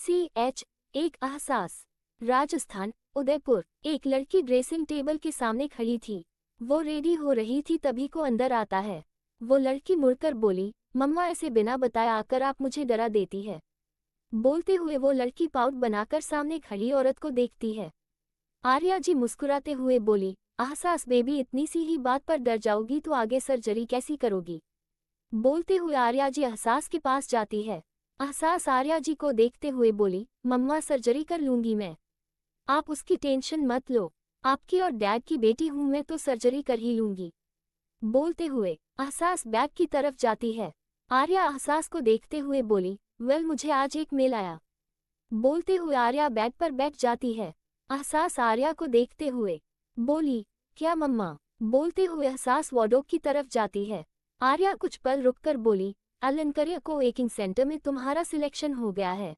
CH। एक एहसास। राजस्थान, उदयपुर। एक लड़की ड्रेसिंग टेबल के सामने खड़ी थी। वो रेडी हो रही थी तभी को अंदर आता है। वो लड़की मुड़कर बोली, मम्मा ऐसे बिना बताए आकर आप मुझे डरा देती है। बोलते हुए वो लड़की पाउट बनाकर सामने खड़ी औरत को देखती है। आर्या जी मुस्कुराते हुए बोली, एहसास बेबी इतनी सी ही बात पर डर जाओगी तो आगे सर्जरी कैसी करोगी। बोलते हुए आर्या जी एहसास के पास जाती है। एहसास आर्या जी को देखते हुए बोली, मम्मा सर्जरी कर लूंगी मैं, आप उसकी टेंशन मत लो, आपकी और डैड की बेटी हूं मैं तो सर्जरी कर ही लूंगी। बोलते हुए एहसास बैग की तरफ जाती है। आर्या एहसास को देखते हुए बोली, वेल मुझे आज एक मेल आया। बोलते हुए आर्या बैग पर बैठ जाती है। एहसास आर्या को देखते हुए बोली, क्या मम्मा। बोलते हुए एहसास वार्डरोब की तरफ जाती है। आर्या कुछ पल रुककर बोली, एलन करियर को वर्किंग सेंटर में तुम्हारा सिलेक्शन हो गया है,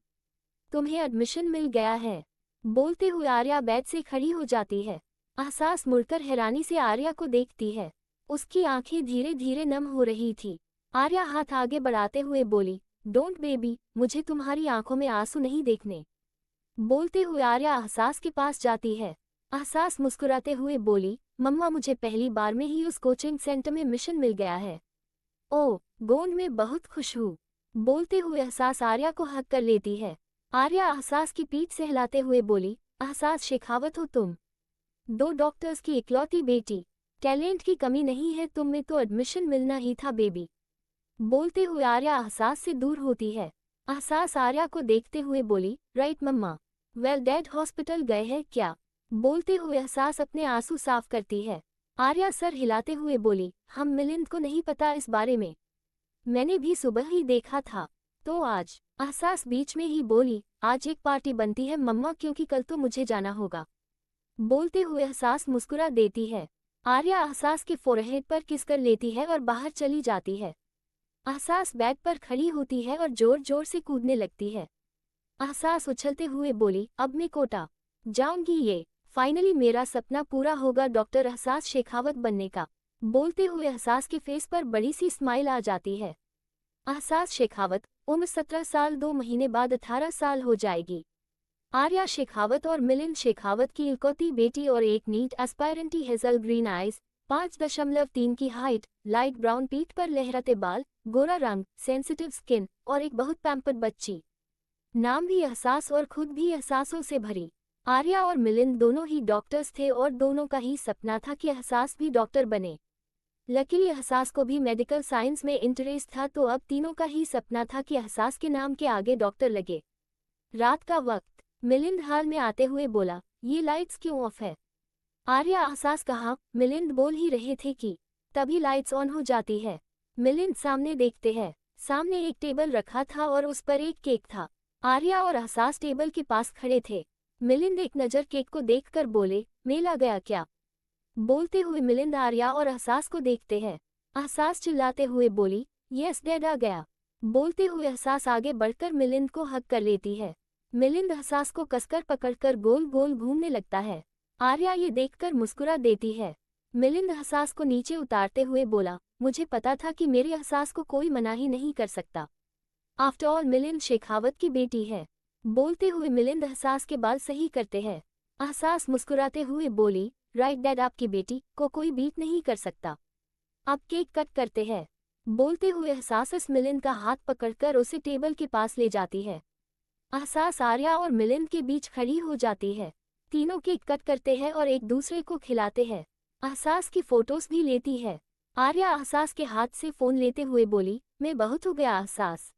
तुम्हें एडमिशन मिल गया है। बोलते हुए आर्या बेड से खड़ी हो जाती है। एहसास मुड़कर हैरानी से आर्या को देखती है। उसकी आंखें धीरे धीरे नम हो रही थी। आर्या हाथ आगे बढ़ाते हुए बोली, डोंट बेबी, मुझे तुम्हारी आंखों में आंसू नहीं देखने। बोलते हुए आर्या एहसास के पास जाती है। एहसास मुस्कुराते हुए बोली, मम्मा मुझे पहली बार में ही उस कोचिंग सेंटर में मिशन मिल गया है। ओह गोंड में बहुत खुश हूँ। बोलते हुए एहसास आर्या को हक कर लेती है। आर्या एहसास की पीठ सहलाते हुए बोली, एहसास शेखावत हो तुम, 2 डॉक्टर्स की इकलौती बेटी, टैलेंट की कमी नहीं है तुम में तो एडमिशन मिलना ही था बेबी। बोलते हुए आर्या एहसास से दूर होती है। एहसास आर्या को देखते हुए बोली, राइट मम्मा, वेल डैड हॉस्पिटल गए हैं क्या। बोलते हुए एहसास अपने आंसू साफ करती है। आर्या सर हिलाते हुए बोली, हम मिलिंद को नहीं पता इस बारे में, मैंने भी सुबह ही देखा था। तो आज। एहसास बीच में ही बोली, आज एक पार्टी बनती है मम्मा क्योंकि कल तो मुझे जाना होगा। बोलते हुए एहसास मुस्कुरा देती है। आर्या एहसास के फोरहेड पर किस कर लेती है और बाहर चली जाती है। एहसास बेड पर खड़ी होती है और जोर जोर से कूदने लगती है। एहसास उछलते हुए बोली, अब मैं कोटा जाऊंगी, ये फाइनली मेरा सपना पूरा होगा डॉक्टर एहसास शेखावत बनने का। बोलते हुए एहसास के फेस पर बड़ी सी स्माइल आ जाती है। एहसास शेखावत, उम्र 17 साल, 2 महीने बाद 18 साल हो जाएगी। आर्या शेखावत और मिलिंद शेखावत की इकलौती बेटी और एक नीट एस्पायरेंटी हेजल ग्रीन आइज, 5.3 की हाइट, लाइट ब्राउन पीठ पर लहराते बाल, गोरा रंग, सेंसिटिव स्किन और एक बहुत पैम्पर्ड बच्ची। नाम भी एहसास और खुद भी एहसासों से भरी। आर्या और मिलिंद दोनों ही डॉक्टर्स थे और दोनों का ही सपना था कि एहसास भी डॉक्टर बने। लकीली एहसास को भी मेडिकल साइंस में इंटरेस्ट था तो अब तीनों का ही सपना था कि एहसास के नाम के आगे डॉक्टर लगे। रात का वक्त। मिलिंद हाल में आते हुए बोला, ये लाइट्स क्यों ऑफ है। आर्या एहसास कहा, मिलिंद बोल ही रहे थे कि तभी लाइट्स ऑन हो जाती है। मिलिंद सामने देखते हैं। सामने एक टेबल रखा था और उस पर एक केक था। आर्या और एहसास टेबल के पास खड़े थे। मिलिंद एक नज़र केक को देखकर बोले, मेला गया क्या। बोलते हुए मिलिंद आर्या और एहसास को देखते हैं। एहसास चिल्लाते हुए बोली, यस डैड आ गया। बोलते हुए एहसास आगे बढ़कर मिलिंद को हक कर लेती है। मिलिंद एहसास को कसकर पकड़कर गोल गोल घूमने लगता है। आर्या ये देखकर मुस्कुरा देती है। मिलिंद एहसास को नीचे उतारते हुए बोला, मुझे पता था कि मेरे एहसास को कोई मना ही नहीं कर सकता। आफ्टर ऑल मिलिंद शेखावत की बेटी है। बोलते हुए मिलिंद एहसास के बाल सही करते हैं। एहसास मुस्कुराते हुए बोली, राइट डैड, आपकी बेटी को कोई बीट नहीं कर सकता। अब केक कट करते हैं। बोलते हुए एहसास इस मिलिंद का हाथ पकड़कर उसे टेबल के पास ले जाती है। एहसास आर्या और मिलिंद के बीच खड़ी हो जाती है। तीनों केक कट करते हैं और एक दूसरे को खिलाते हैं। एहसास की फोटोज भी लेती है। आर्या एहसास के हाथ से फोन लेते हुए बोली, मैं बहुत हो गया एहसास,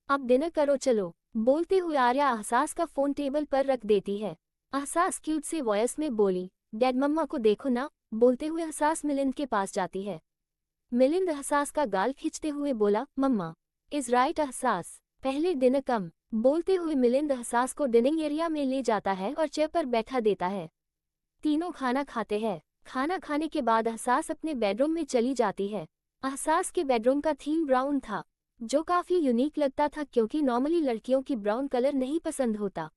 अब डिनर करो चलो। बोलते हुए आर्या एहसास का फोन टेबल पर रख देती है। एहसास क्यूट से वॉइस में बोली, डैड मम्मा को देखो ना। बोलते हुए एहसास मिलिंद के पास जाती है। मिलिंद एहसास का गाल खींचते हुए बोला, मम्मा इज राइट एहसास, पहले डिनर कम। बोलते हुए मिलिंद एहसास को डिनिंग एरिया में ले जाता है और चेयर पर बैठा देता है। तीनों खाना खाते हैं। खाना खाने के बाद एहसास अपने बेडरूम में चली जाती है। एहसास के बेडरूम का थीम ब्राउन था, जो काफी यूनिक लगता था क्योंकि नॉर्मली लड़कियों की ब्राउन कलर नहीं पसंद होता।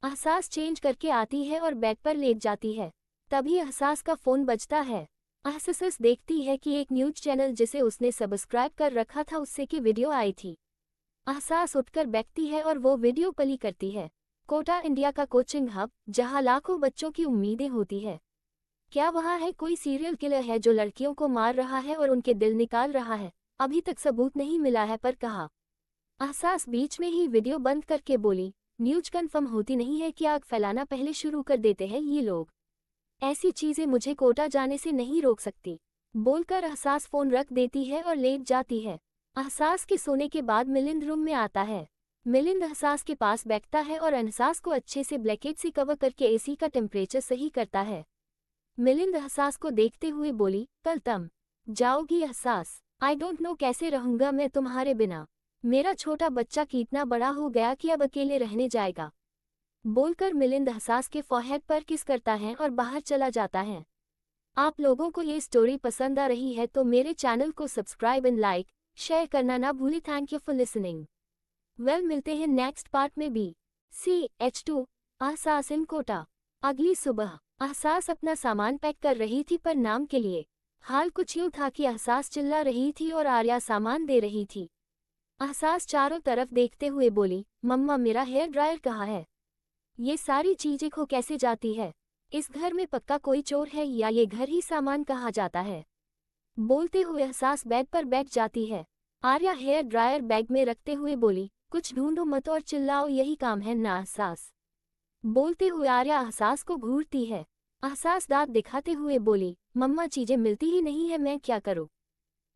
एहसास चेंज करके आती है और बेड पर लेट जाती है। तभी एहसास का फोन बजता है। एहसास देखती है कि एक न्यूज चैनल जिसे उसने सब्सक्राइब कर रखा था उससे की वीडियो आई थी। एहसास उठकर बैठती है और वो वीडियो कॉल करती है। कोटा इंडिया का कोचिंग हब, जहां लाखों बच्चों की उम्मीदें होती है। क्या वहाँ है कोई सीरियल किलर है जो लड़कियों को मार रहा है और उनके दिल निकाल रहा है? अभी तक सबूत नहीं मिला है, पर कहा। एहसास बीच में ही वीडियो बंद करके बोली, न्यूज कंफर्म होती नहीं है कि आग फैलाना पहले शुरू कर देते हैं ये लोग। ऐसी चीजें मुझे कोटा जाने से नहीं रोक सकती, बोलकर एहसास फोन रख देती है और लेट जाती है। एहसास के सोने के बाद मिलिंद रूम में आता है। मिलिंद एहसास के पास बैठता है और एहसास को अच्छे से ब्लैंकेट से कवर करके एसी का टेम्परेचर सही करता है। मिलिंद एहसास को देखते हुए बोली, कल तुम जाओगी एहसास? आई डोंट नो कैसे रहूंगा मैं तुम्हारे बिना। मेरा छोटा बच्चा कितना बड़ा हो गया कि अब अकेले रहने जाएगा, बोलकर मिलिंद एहसास के फोरहेड पर किस करता है और बाहर चला जाता है। आप लोगों को ये स्टोरी पसंद आ रही है तो मेरे चैनल को सब्सक्राइब एंड लाइक शेयर करना ना भूलें। Thank you for listening. Well, मिलते हैं नेक्स्ट पार्ट में। CH2 एहसास इन कोटा। अगली सुबह एहसास अपना सामान पैक कर रही थी, पर नाम के लिए। हाल कुछ यूं था कि एहसास चिल्ला रही थी और आर्या सामान दे रही थी। एहसास चारों तरफ देखते हुए बोली, मम्मा मेरा हेयर ड्रायर कहाँ है? ये सारी चीजें खो कैसे जाती है? इस घर में पक्का कोई चोर है या ये घर ही सामान कहा जाता है? बोलते हुए एहसास बेड पर बैठ जाती है। आर्या हेयर ड्रायर बैग में रखते हुए बोली, कुछ ढूंढो मत और चिल्लाओ, यही काम है ना एहसास? बोलते हुए आर्या एहसास को घूरती है। एहसास दांत दिखाते हुए बोली, मम्मा चीजें मिलती ही नहीं है, मैं क्या करूं?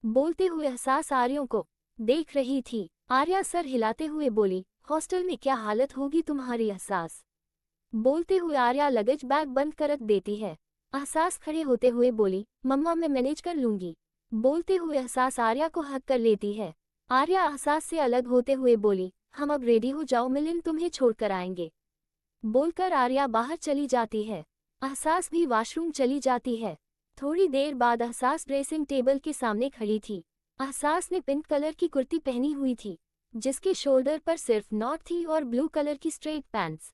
बोलते हुए एहसास आर्यों को देख रही थी। आर्या सर हिलाते हुए बोली, हॉस्टल में क्या हालत होगी तुम्हारी एहसास? बोलते हुए आर्या लगेज बैग बंद कर रख देती है। एहसास खड़े होते हुए बोली, मम्मा मैं मैनेज कर लूंगी। बोलते हुए एहसास आर्या को हक कर लेती है। आर्या एहसास से अलग होते हुए बोली, हम अब रेडी हो जाओ, मिलिंद तुम्हें छोड़कर आएंगे। बोलकर आर्या बाहर चली जाती है। एहसास भी वॉशरूम चली जाती है। थोड़ी देर बाद एहसास ड्रेसिंग टेबल के सामने खड़ी थी। एहसास ने पिंक कलर की कुर्ती पहनी हुई थी, जिसके शोल्डर पर सिर्फ नॉट थी, और ब्लू कलर की स्ट्रेट पैंट्स।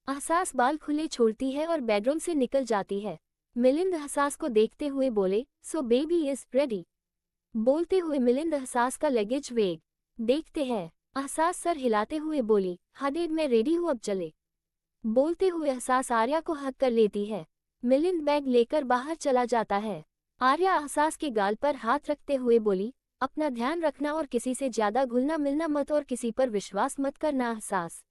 एहसास बाल खुले छोड़ती है और बेडरूम से निकल जाती है। मिलिंद एहसास को देखते हुए बोले, सो बेबी इज रेडी? बोलते हुए मिलिंद एहसास का लगेज वेग देखते हैं। एहसास सर हिलाते हुए बोली, हाँ डेड मैं रेडी हूँ, अब चले। बोलते हुए एहसास आर्या को हक कर लेती है। मिलिंद बैग लेकर बाहर चला जाता है। आर्या एहसास के गाल पर हाथ रखते हुए बोली, अपना ध्यान रखना और किसी से ज्यादा घुलना मिलना मत और किसी पर विश्वास मत करना एहसास।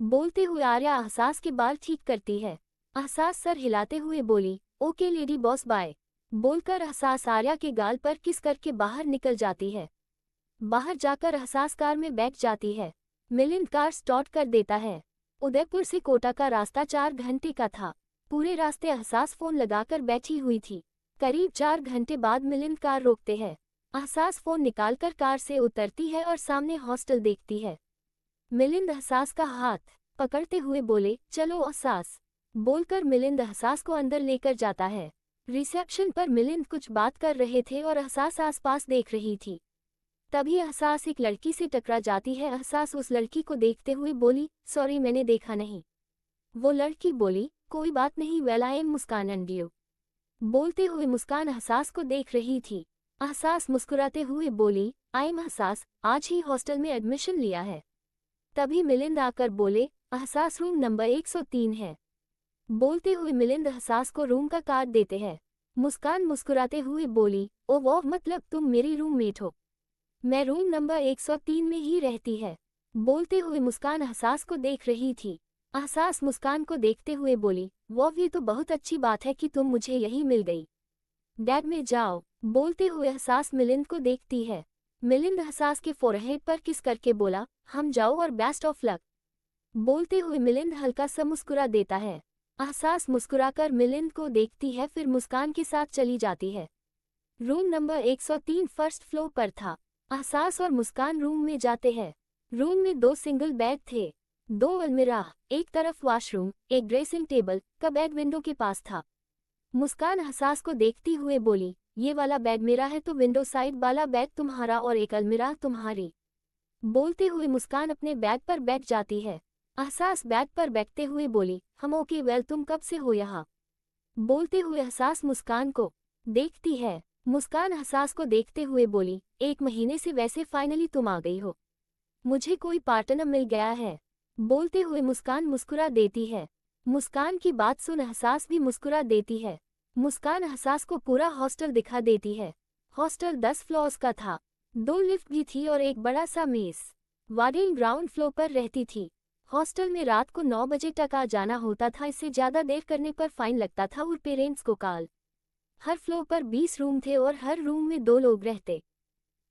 बोलते हुए आर्या एहसास के बाल ठीक करती है। एहसास सर हिलाते हुए बोली, ओके लेडी बॉस बाय। बोलकर एहसास आर्या के गाल पर किस करके बाहर निकल जाती है। बाहर जाकर एहसास कार में बैठ जाती है। मिलिंद कार स्टार्ट कर देता है। उदयपुर से कोटा का रास्ता 4 घंटे का था। पूरे रास्ते एहसास फोन लगाकर बैठी हुई थी। करीब 4 घंटे बाद मिलिंद कार रोकते हैं। एहसास फोन निकालकर कार से उतरती है और सामने हॉस्टल देखती है। मिलिंद एहसास का हाथ पकड़ते हुए बोले, चलो एहसास। बोलकर मिलिंद एहसास को अंदर लेकर जाता है। रिसेप्शन पर मिलिंद कुछ बात कर रहे थे और एहसास आसपास देख रही थी। तभी एहसास एक लड़की से टकरा जाती है। एहसास उस लड़की को देखते हुए बोली, सॉरी मैंने देखा नहीं। वो लड़की बोली, कोई बात नहीं, well I am Muskan and you. बोलते हुए मुस्कान एहसास को देख रही थी। एहसास मुस्कुराते हुए बोली, आई एम एहसास, आज ही हॉस्टल में एडमिशन लिया है। तभी मिलिंद आकर बोले, एहसास रूम नंबर 103 है। बोलते हुए मिलिंद एहसास को रूम का कार्ड देते हैं। मुस्कान मुस्कुराते हुए बोली, ओ वाह, मतलब तुम मेरी रूममेट हो? मैं रूम नंबर 103 में ही रहती है। बोलते हुए मुस्कान एहसास को देख रही थी। एहसास मुस्कान को देखते हुए बोली, वाह ये तो बहुत अच्छी बात है कि तुम मुझे यही मिल गई। डैड में जाओ। बोलते हुए एहसास मिलिंद को देखती है। मिलिंद एहसास के फोरहेड पर किस करके बोला, हम जाओ और बेस्ट ऑफ लक। बोलते हुए मिलिंद हल्का सा मुस्कुरा देता है। एहसास मुस्कुराकर मिलिंद को देखती है, फिर मुस्कान के साथ चली जाती है। रूम नंबर 103 फर्स्ट फ्लोर पर था। एहसास और मुस्कान रूम में जाते हैं। रूम में 2 सिंगल बेड थे, 2 अलमीरा, एक तरफ वॉशरूम, एक ड्रेसिंग टेबल का बेड विंडो के पास था। मुस्कान एहसास को देखती हुए बोली, ये वाला बेड मेरा है तो विंडो साइड वाला बेड तुम्हारा और एक अलमीरा तुम्हारी। बोलते हुए मुस्कान अपने बेड पर बैठ जाती है। एहसास बेड पर बैठते हुए बोली, हम ओके, वेल तुम कब से हो यहाँ? बोलते हुए एहसास मुस्कान को देखती है। मुस्कान एहसास को देखते हुए बोली, 1 महीने से, वैसे फाइनली तुम आ गई हो। मुझे कोई पार्टनर मिल गया है। बोलते हुए मुस्कान मुस्कुरा देती है। मुस्कान की बात सुन एहसास भी मुस्कुरा देती है। मुस्कान एहसास को पूरा हॉस्टल दिखा देती है। हॉस्टल 10 फ्लोर्स का था। 2 लिफ्ट भी थी और एक बड़ा सा मेस। वार्डन ग्राउंड फ्लोर पर रहती थी। हॉस्टल में रात को 9 बजे तक आ जाना होता था। इससे ज्यादा देर करने पर फाइन लगता था और पेरेंट्स को कॉल। हर फ्लोर पर 20 रूम थे और हर रूम में 2 लोग रहते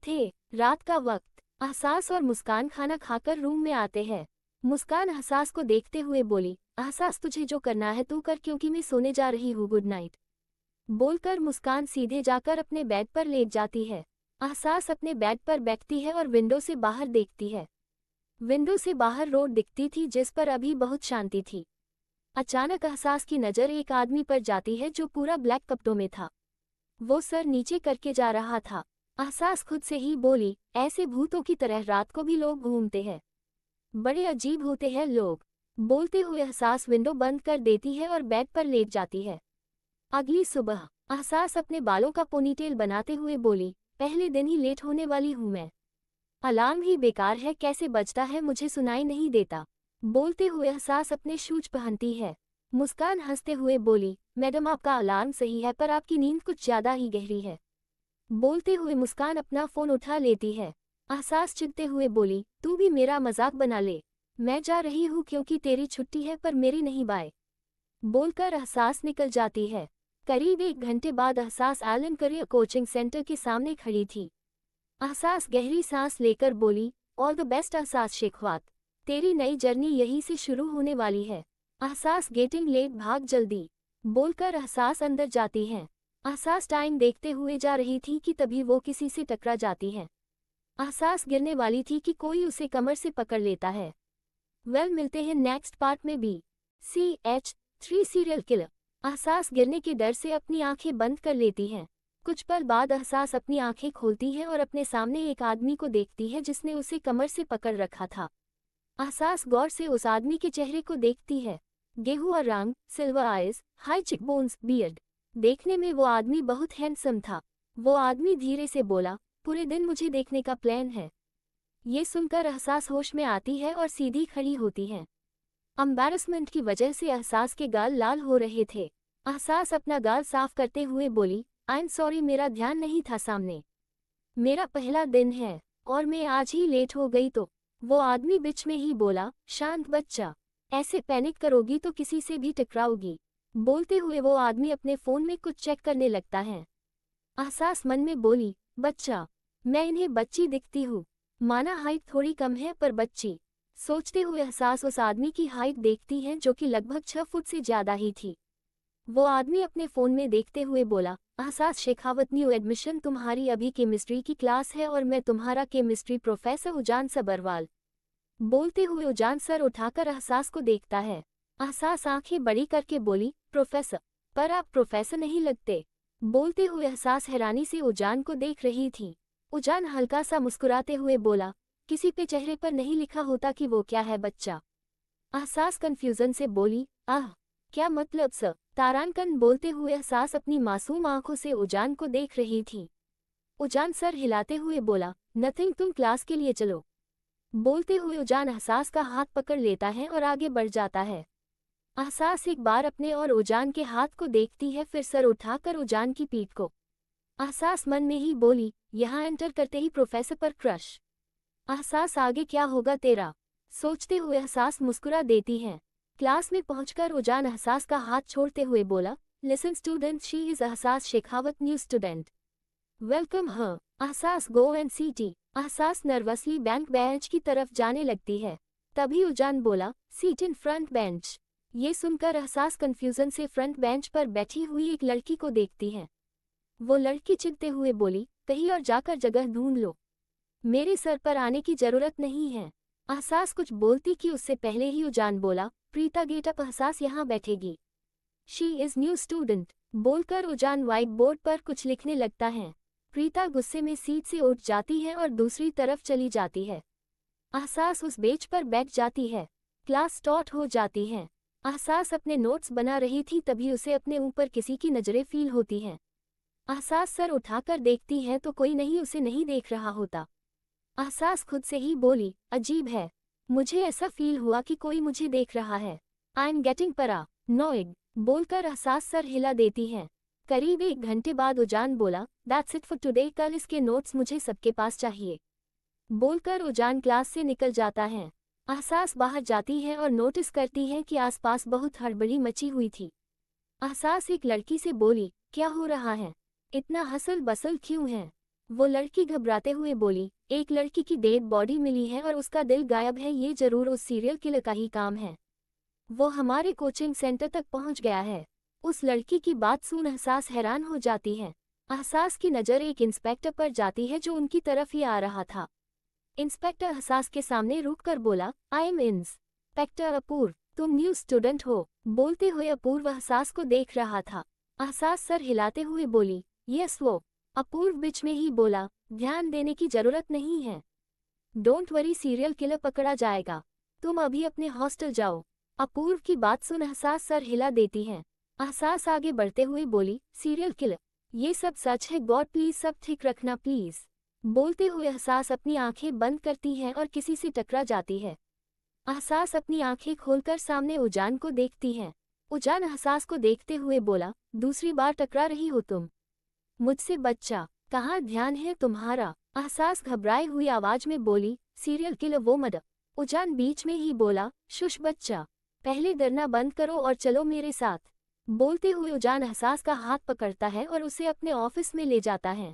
थे। रात का वक्त। एहसास और मुस्कान खाना खाकर रूम में आते हैं। मुस्कान एहसास को देखते हुए बोली, एहसास तुझे जो करना है तू कर, क्योंकि मैं सोने जा रही हूँ, गुड नाइट। बोलकर मुस्कान सीधे जाकर अपने बेड पर लेट जाती है। एहसास अपने बेड पर बैठती है और विंडो से बाहर देखती है। विंडो से बाहर रोड दिखती थी जिस पर अभी बहुत शांति थी। अचानक एहसास की नज़र एक आदमी पर जाती है जो पूरा ब्लैक कपड़ों में था। वो सर नीचे करके जा रहा था। एहसास खुद से ही बोली, ऐसे भूतों की तरह रात को भी लोग घूमते हैं, बड़े अजीब होते हैं लोग। बोलते हुए एहसास विंडो बंद कर देती है और बेड पर लेट जाती है। अगली सुबह एहसास अपने बालों का पोनीटेल बनाते हुए बोली, पहले दिन ही लेट होने वाली हूँ मैं। अलार्म ही बेकार है, कैसे बजता है मुझे सुनाई नहीं देता। बोलते हुए एहसास अपने शूज पहनती है। मुस्कान हंसते हुए बोली, मैडम आपका अलार्म सही है पर आपकी नींद कुछ ज्यादा ही गहरी है। बोलते हुए मुस्कान अपना फोन उठा लेती है। एहसास चिढ़ते हुए बोली, तू भी मेरा मजाक बना ले, मैं जा रही हूँ क्योंकि तेरी छुट्टी है पर मेरी नहीं, बाय। बोलकर एहसास निकल जाती है। करीब 1 घंटे बाद एहसास एलन करियर कोचिंग सेंटर के सामने खड़ी थी। एहसास गहरी सांस लेकर बोली, ऑल द बेस्ट एहसास शेखवात, तेरी नई जर्नी यहीं से शुरू होने वाली है। एहसास गेटिंग लेट, भाग जल्दी। बोलकर एहसास अंदर जाती है। एहसास टाइम देखते हुए जा रही थी कि तभी वो किसी से टकरा जाती है। एहसास गिरने वाली थी कि कोई उसे कमर से पकड़ लेता है। मिलते हैं नेक्स्ट पार्ट में। CH3 serial killer. एहसास गिरने के डर से अपनी आंखें बंद कर लेती है। कुछ पल बाद एहसास अपनी आंखें खोलती है और अपने सामने एक आदमी को देखती है जिसने उसे कमर से पकड़ रखा था। एहसास गौर से उस आदमी के चेहरे को देखती है। गेहुआ रंग, सिल्वर आइज, हाई चिकबोन्स, बियर्ड। देखने में वो आदमी बहुत हैंडसम था। वो आदमी धीरे से बोला, पूरे दिन मुझे देखने का प्लान है। ये सुनकर एहसास होश में आती है और सीधी खड़ी होती है। एम्बैरसमेंट की वजह से एहसास के गाल लाल हो रहे थे। एहसास अपना गाल साफ करते हुए बोली, आई एम सॉरी, मेरा ध्यान नहीं था सामने। मेरा पहला दिन है और मैं आज ही लेट हो गई तो। वो आदमी बीच में ही बोला, शांत बच्चा, ऐसे पैनिक करोगी तो किसी से भी टकराओगी। बोलते हुए वो आदमी अपने फोन में कुछ चेक करने लगता है। एहसास मन में बोली, बच्चा, मैं इन्हें बच्ची दिखती हूँ, माना हाइट थोड़ी कम है पर बच्ची। सोचते हुए एहसास उस आदमी की हाइट देखती है जो कि लगभग 6 फुट से ज्यादा ही थी। वो आदमी अपने फोन में देखते हुए बोला, एहसास शेखावत, न्यू एडमिशन, तुम्हारी अभी केमिस्ट्री की क्लास है और मैं तुम्हारा केमिस्ट्री प्रोफेसर उजान सबरवाल। बोलते हुए उजान सर उठाकर एहसास को देखता है। एहसास आंखें बड़ी करके बोली, प्रोफेसर, पर आप प्रोफेसर नहीं लगते। बोलते हुए एहसास हैरानी से उजान को देख रही थी। उजान हल्का सा मुस्कुराते हुए बोला, किसी पे चेहरे पर नहीं लिखा होता कि वो क्या है बच्चा। एहसास कंफ्यूजन से बोली, आह, क्या मतलब सर। तारांकन। बोलते हुए एहसास अपनी मासूम आंखों से उजान को देख रही थी। उजान सर हिलाते हुए बोला, नथिंग, तुम क्लास के लिए चलो। बोलते हुए उजान एहसास का हाथ पकड़ लेता है और आगे बढ़ जाता है। एहसास एक बार अपने और उजान के हाथ को देखती है, फिर सर उठाकर उजान की पीठ को। एहसास मन में ही बोली, यहाँ एंटर करते ही प्रोफेसर पर क्रश। एहसास, आगे क्या होगा तेरा। सोचते हुए एहसास मुस्कुरा देती है। क्लास में पहुंचकर उजान एहसास का हाथ छोड़ते हुए बोला, लिसन स्टूडेंट, शी इज एहसास शेखावत, न्यू स्टूडेंट, वेलकम हर। एहसास, गो एंड सीटी। एहसास नर्वसली बैंक बेंच की तरफ जाने लगती है। तभी उजान बोला, सीट इन फ्रंट बेंच। ये सुनकर एहसास कंफ्यूजन से फ्रंट बेंच पर बैठी हुई एक लड़की को देखती है। वो लड़की चिढ़ते हुए बोली, कहीं और जाकर जगह ढूंढ लो, मेरे सर पर आने की जरूरत नहीं है। एहसास कुछ बोलती कि उससे पहले ही उजान बोला, प्रीता गेट अप, एहसास यहाँ बैठेगी, शी इज न्यू स्टूडेंट। बोलकर उजान व्हाइट बोर्ड पर कुछ लिखने लगता है। प्रीता गुस्से में सीट से उठ जाती है और दूसरी तरफ चली जाती है। एहसास उस बेंच पर बैठ जाती है। क्लास स्टार्ट हो जाती है। एहसास अपने नोट्स बना रही थी, तभी उसे अपने ऊपर किसी की नजरें फील होती हैं। एहसास सर उठाकर देखती है तो कोई नहीं उसे नहीं देख रहा होता। एहसास खुद से ही बोली, अजीब है, मुझे ऐसा फील हुआ कि कोई मुझे देख रहा है। आई एम गेटिंग पैरानॉइड बोलकर एहसास सर हिला देती है। करीब 1 घंटे बाद उजान बोला, दैट्स इट फॉर टुडे, कल इसके नोट्स मुझे सबके पास चाहिए। बोलकर उजान क्लास से निकल जाता है। एहसास बाहर जाती है और नोटिस करती है कि आसपास बहुत हड़बड़ी मची हुई थी। एहसास एक लड़की से बोली, क्या हो रहा है, इतना हसल बसल क्यों है? वो लड़की घबराते हुए बोली, एक लड़की की डेड बॉडी मिली है और उसका दिल गायब है, ये जरूर उस सीरियल किलर का ही काम है। वो हमारे कोचिंग सेंटर तक पहुंच गया है। उस लड़की की बात सुन एहसास हैरान हो जाती है। एहसास की नज़र एक इंस्पेक्टर पर जाती है जो उनकी तरफ ही आ रहा था। इंस्पेक्टर एहसास के सामने रुककर बोला, आई एम इंस्पेक्टर अपूर्व, तुम न्यू स्टूडेंट हो? बोलते हुए अपूर्व एहसास को देख रहा था। एहसास सर हिलाते हुए बोली, यस। वो अपूर्व बीच में ही बोला, ध्यान देने की जरूरत नहीं है, डोंट वरी, सीरियल किलर पकड़ा जाएगा, तुम अभी अपने हॉस्टल जाओ। अपूर्व की बात सुन एहसास सर हिला देती है। एहसास आगे बढ़ते हुए बोली, सीरियल किलर, ये सब सच है, गॉड प्लीज सब ठीक रखना प्लीज। बोलते हुए एहसास अपनी आंखें बंद करती है और किसी से टकरा जाती है। एहसास अपनी आंखें खोलकर सामने उजान को देखती है। उजान एहसास को देखते हुए बोला, दूसरी बार टकरा रही हो तुम मुझसे बच्चा, कहाँ ध्यान है तुम्हारा? एहसास घबराई हुई आवाज में बोली, सीरियल किलर वो मर्डर। उजान बीच में ही बोला, शुश बच्चा, पहले डरना बंद करो और चलो मेरे साथ। बोलते हुए उजान एहसास का हाथ पकड़ता है और उसे अपने ऑफिस में ले जाता है।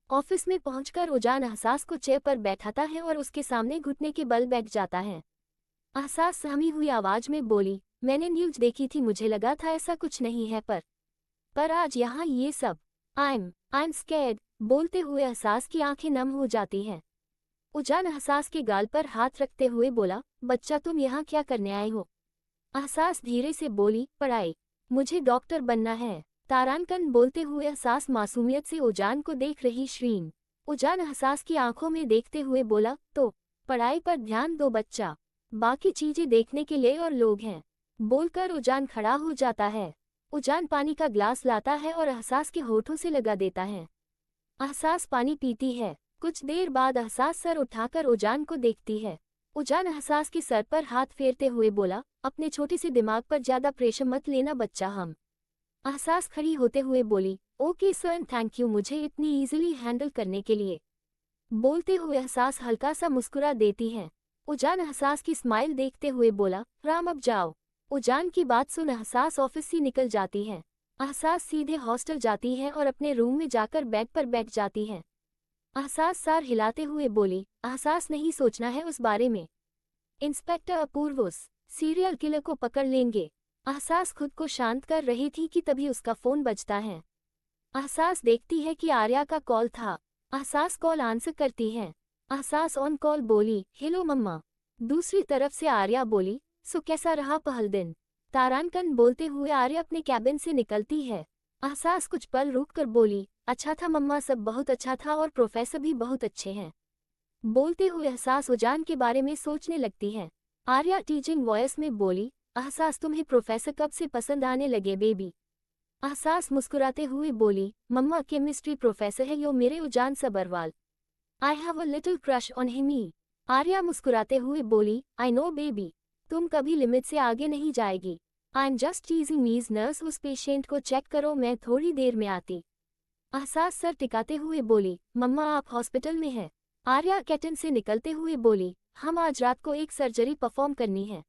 ऑफिस में पहुंचकर उजान एहसास को चेयर पर बैठाता है और उसके सामने घुटने के बल बैठ जाता है। एहसास सहमी हुई आवाज में बोली, मैंने न्यूज देखी थी, मुझे लगा था ऐसा कुछ नहीं है, पर आज यहाँ ये सब, आई एम स्कैर्ड। बोलते हुए एहसास की आंखें नम हो जाती हैं। उजान एहसास के गाल पर हाथ रखते हुए बोला, बच्चा तुम यहाँ क्या करने आए हो? एहसास धीरे से बोली, पढ़ाई, मुझे डॉक्टर बनना है। तारांकन बोलते हुए एहसास मासूमियत से उजान को देख रही श्रीन। उजान एहसास की आंखों में देखते हुए बोला, तो पढ़ाई पर ध्यान दो बच्चा, बाकी चीजें देखने के लिए और लोग हैं। बोलकर उजान खड़ा हो जाता है। उजान पानी का ग्लास लाता है और एहसास के होठों से लगा देता है। एहसास पानी पीती है। कुछ देर बाद एहसास सर उठाकर उजान को देखती है। उजान एहसास के सर पर हाथ फेरते हुए बोला, अपने छोटे से दिमाग पर ज्यादा प्रेशर मत लेना बच्चा। हम एहसास खड़ी होते हुए बोली, ओके सर, थैंक यू मुझे इतनी इजीली हैंडल करने के लिए। बोलते हुए एहसास हल्का सा मुस्कुरा देती है। उजान एहसास की स्माइल देखते हुए बोला, राम अब जाओ। उजान की बात सुन एहसास ऑफिस से निकल जाती है। एहसास सीधे हॉस्टल जाती है और अपने रूम में जाकर बेड पर बैठ जाती है। एहसास सार हिलाते हुए बोली, एहसास नहीं सोचना है उस बारे में, इंस्पेक्टर अपूर्व उस सीरियल किलर को पकड़ लेंगे। एहसास खुद को शांत कर रही थी कि तभी उसका फोन बजता है। एहसास देखती है कि आर्या का कॉल था। एहसास कॉल आंसर करती है। एहसास ऑन कॉल बोली, हेलो मम्मा। दूसरी तरफ से आर्या बोली, सो कैसा रहा पहल दिन? तारांकन बोलते हुए आर्या अपने कैबिन से निकलती है। एहसास कुछ पल रुक कर बोली, अच्छा था मम्मा, सब बहुत अच्छा था और प्रोफेसर भी बहुत अच्छे हैं। बोलते हुए एहसास उजान के बारे में सोचने लगती है। आर्या टीचिंग वॉइस में बोली, एहसास तुम्हें प्रोफेसर कब से पसंद आने लगे बेबी? एहसास मुस्कुराते हुए बोली, मम्मा केमिस्ट्री प्रोफेसर है यो मेरे उजान Sabharwal, I have a little crush on him. Arya मुस्कुराते हुए बोली, आई नो बेबी, तुम कभी लिमिट से आगे नहीं जाएगी। आई एम जस्ट टीजिंग मीज नर्स, उस पेशेंट को चेक करो, मैं थोड़ी देर में आती। एहसास सर टिकाते हुए बोली, मम्मा आप हॉस्पिटल में हैं? आर्या कैंटीन से निकलते हुए बोली, हम आज रात को एक सर्जरी परफॉर्म करनी है,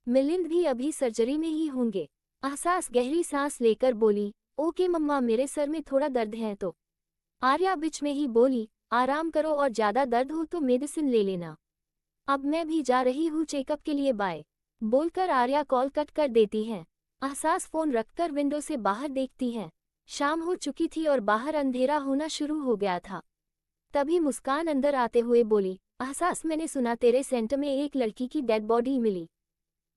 मिलिंद भी अभी सर्जरी में ही होंगे। एहसास गहरी सांस लेकर बोली, ओके मम्मा, मेरे सर में थोड़ा दर्द है तो। आर्या बीच में ही बोली, आराम करो और ज्यादा दर्द हो तो मेडिसिन ले लेना, अब मैं भी जा रही हूँ चेकअप के लिए, बाय। बोलकर आर्या कॉल कट कर देती है। एहसास फोन रखकर विंडो से बाहर देखती है। शाम हो चुकी थी और बाहर अंधेरा होना शुरू हो गया था। तभी मुस्कान अंदर आते हुए बोली, एहसास मैंने सुना तेरे सेंटर में एक लड़की की डेड बॉडी मिली।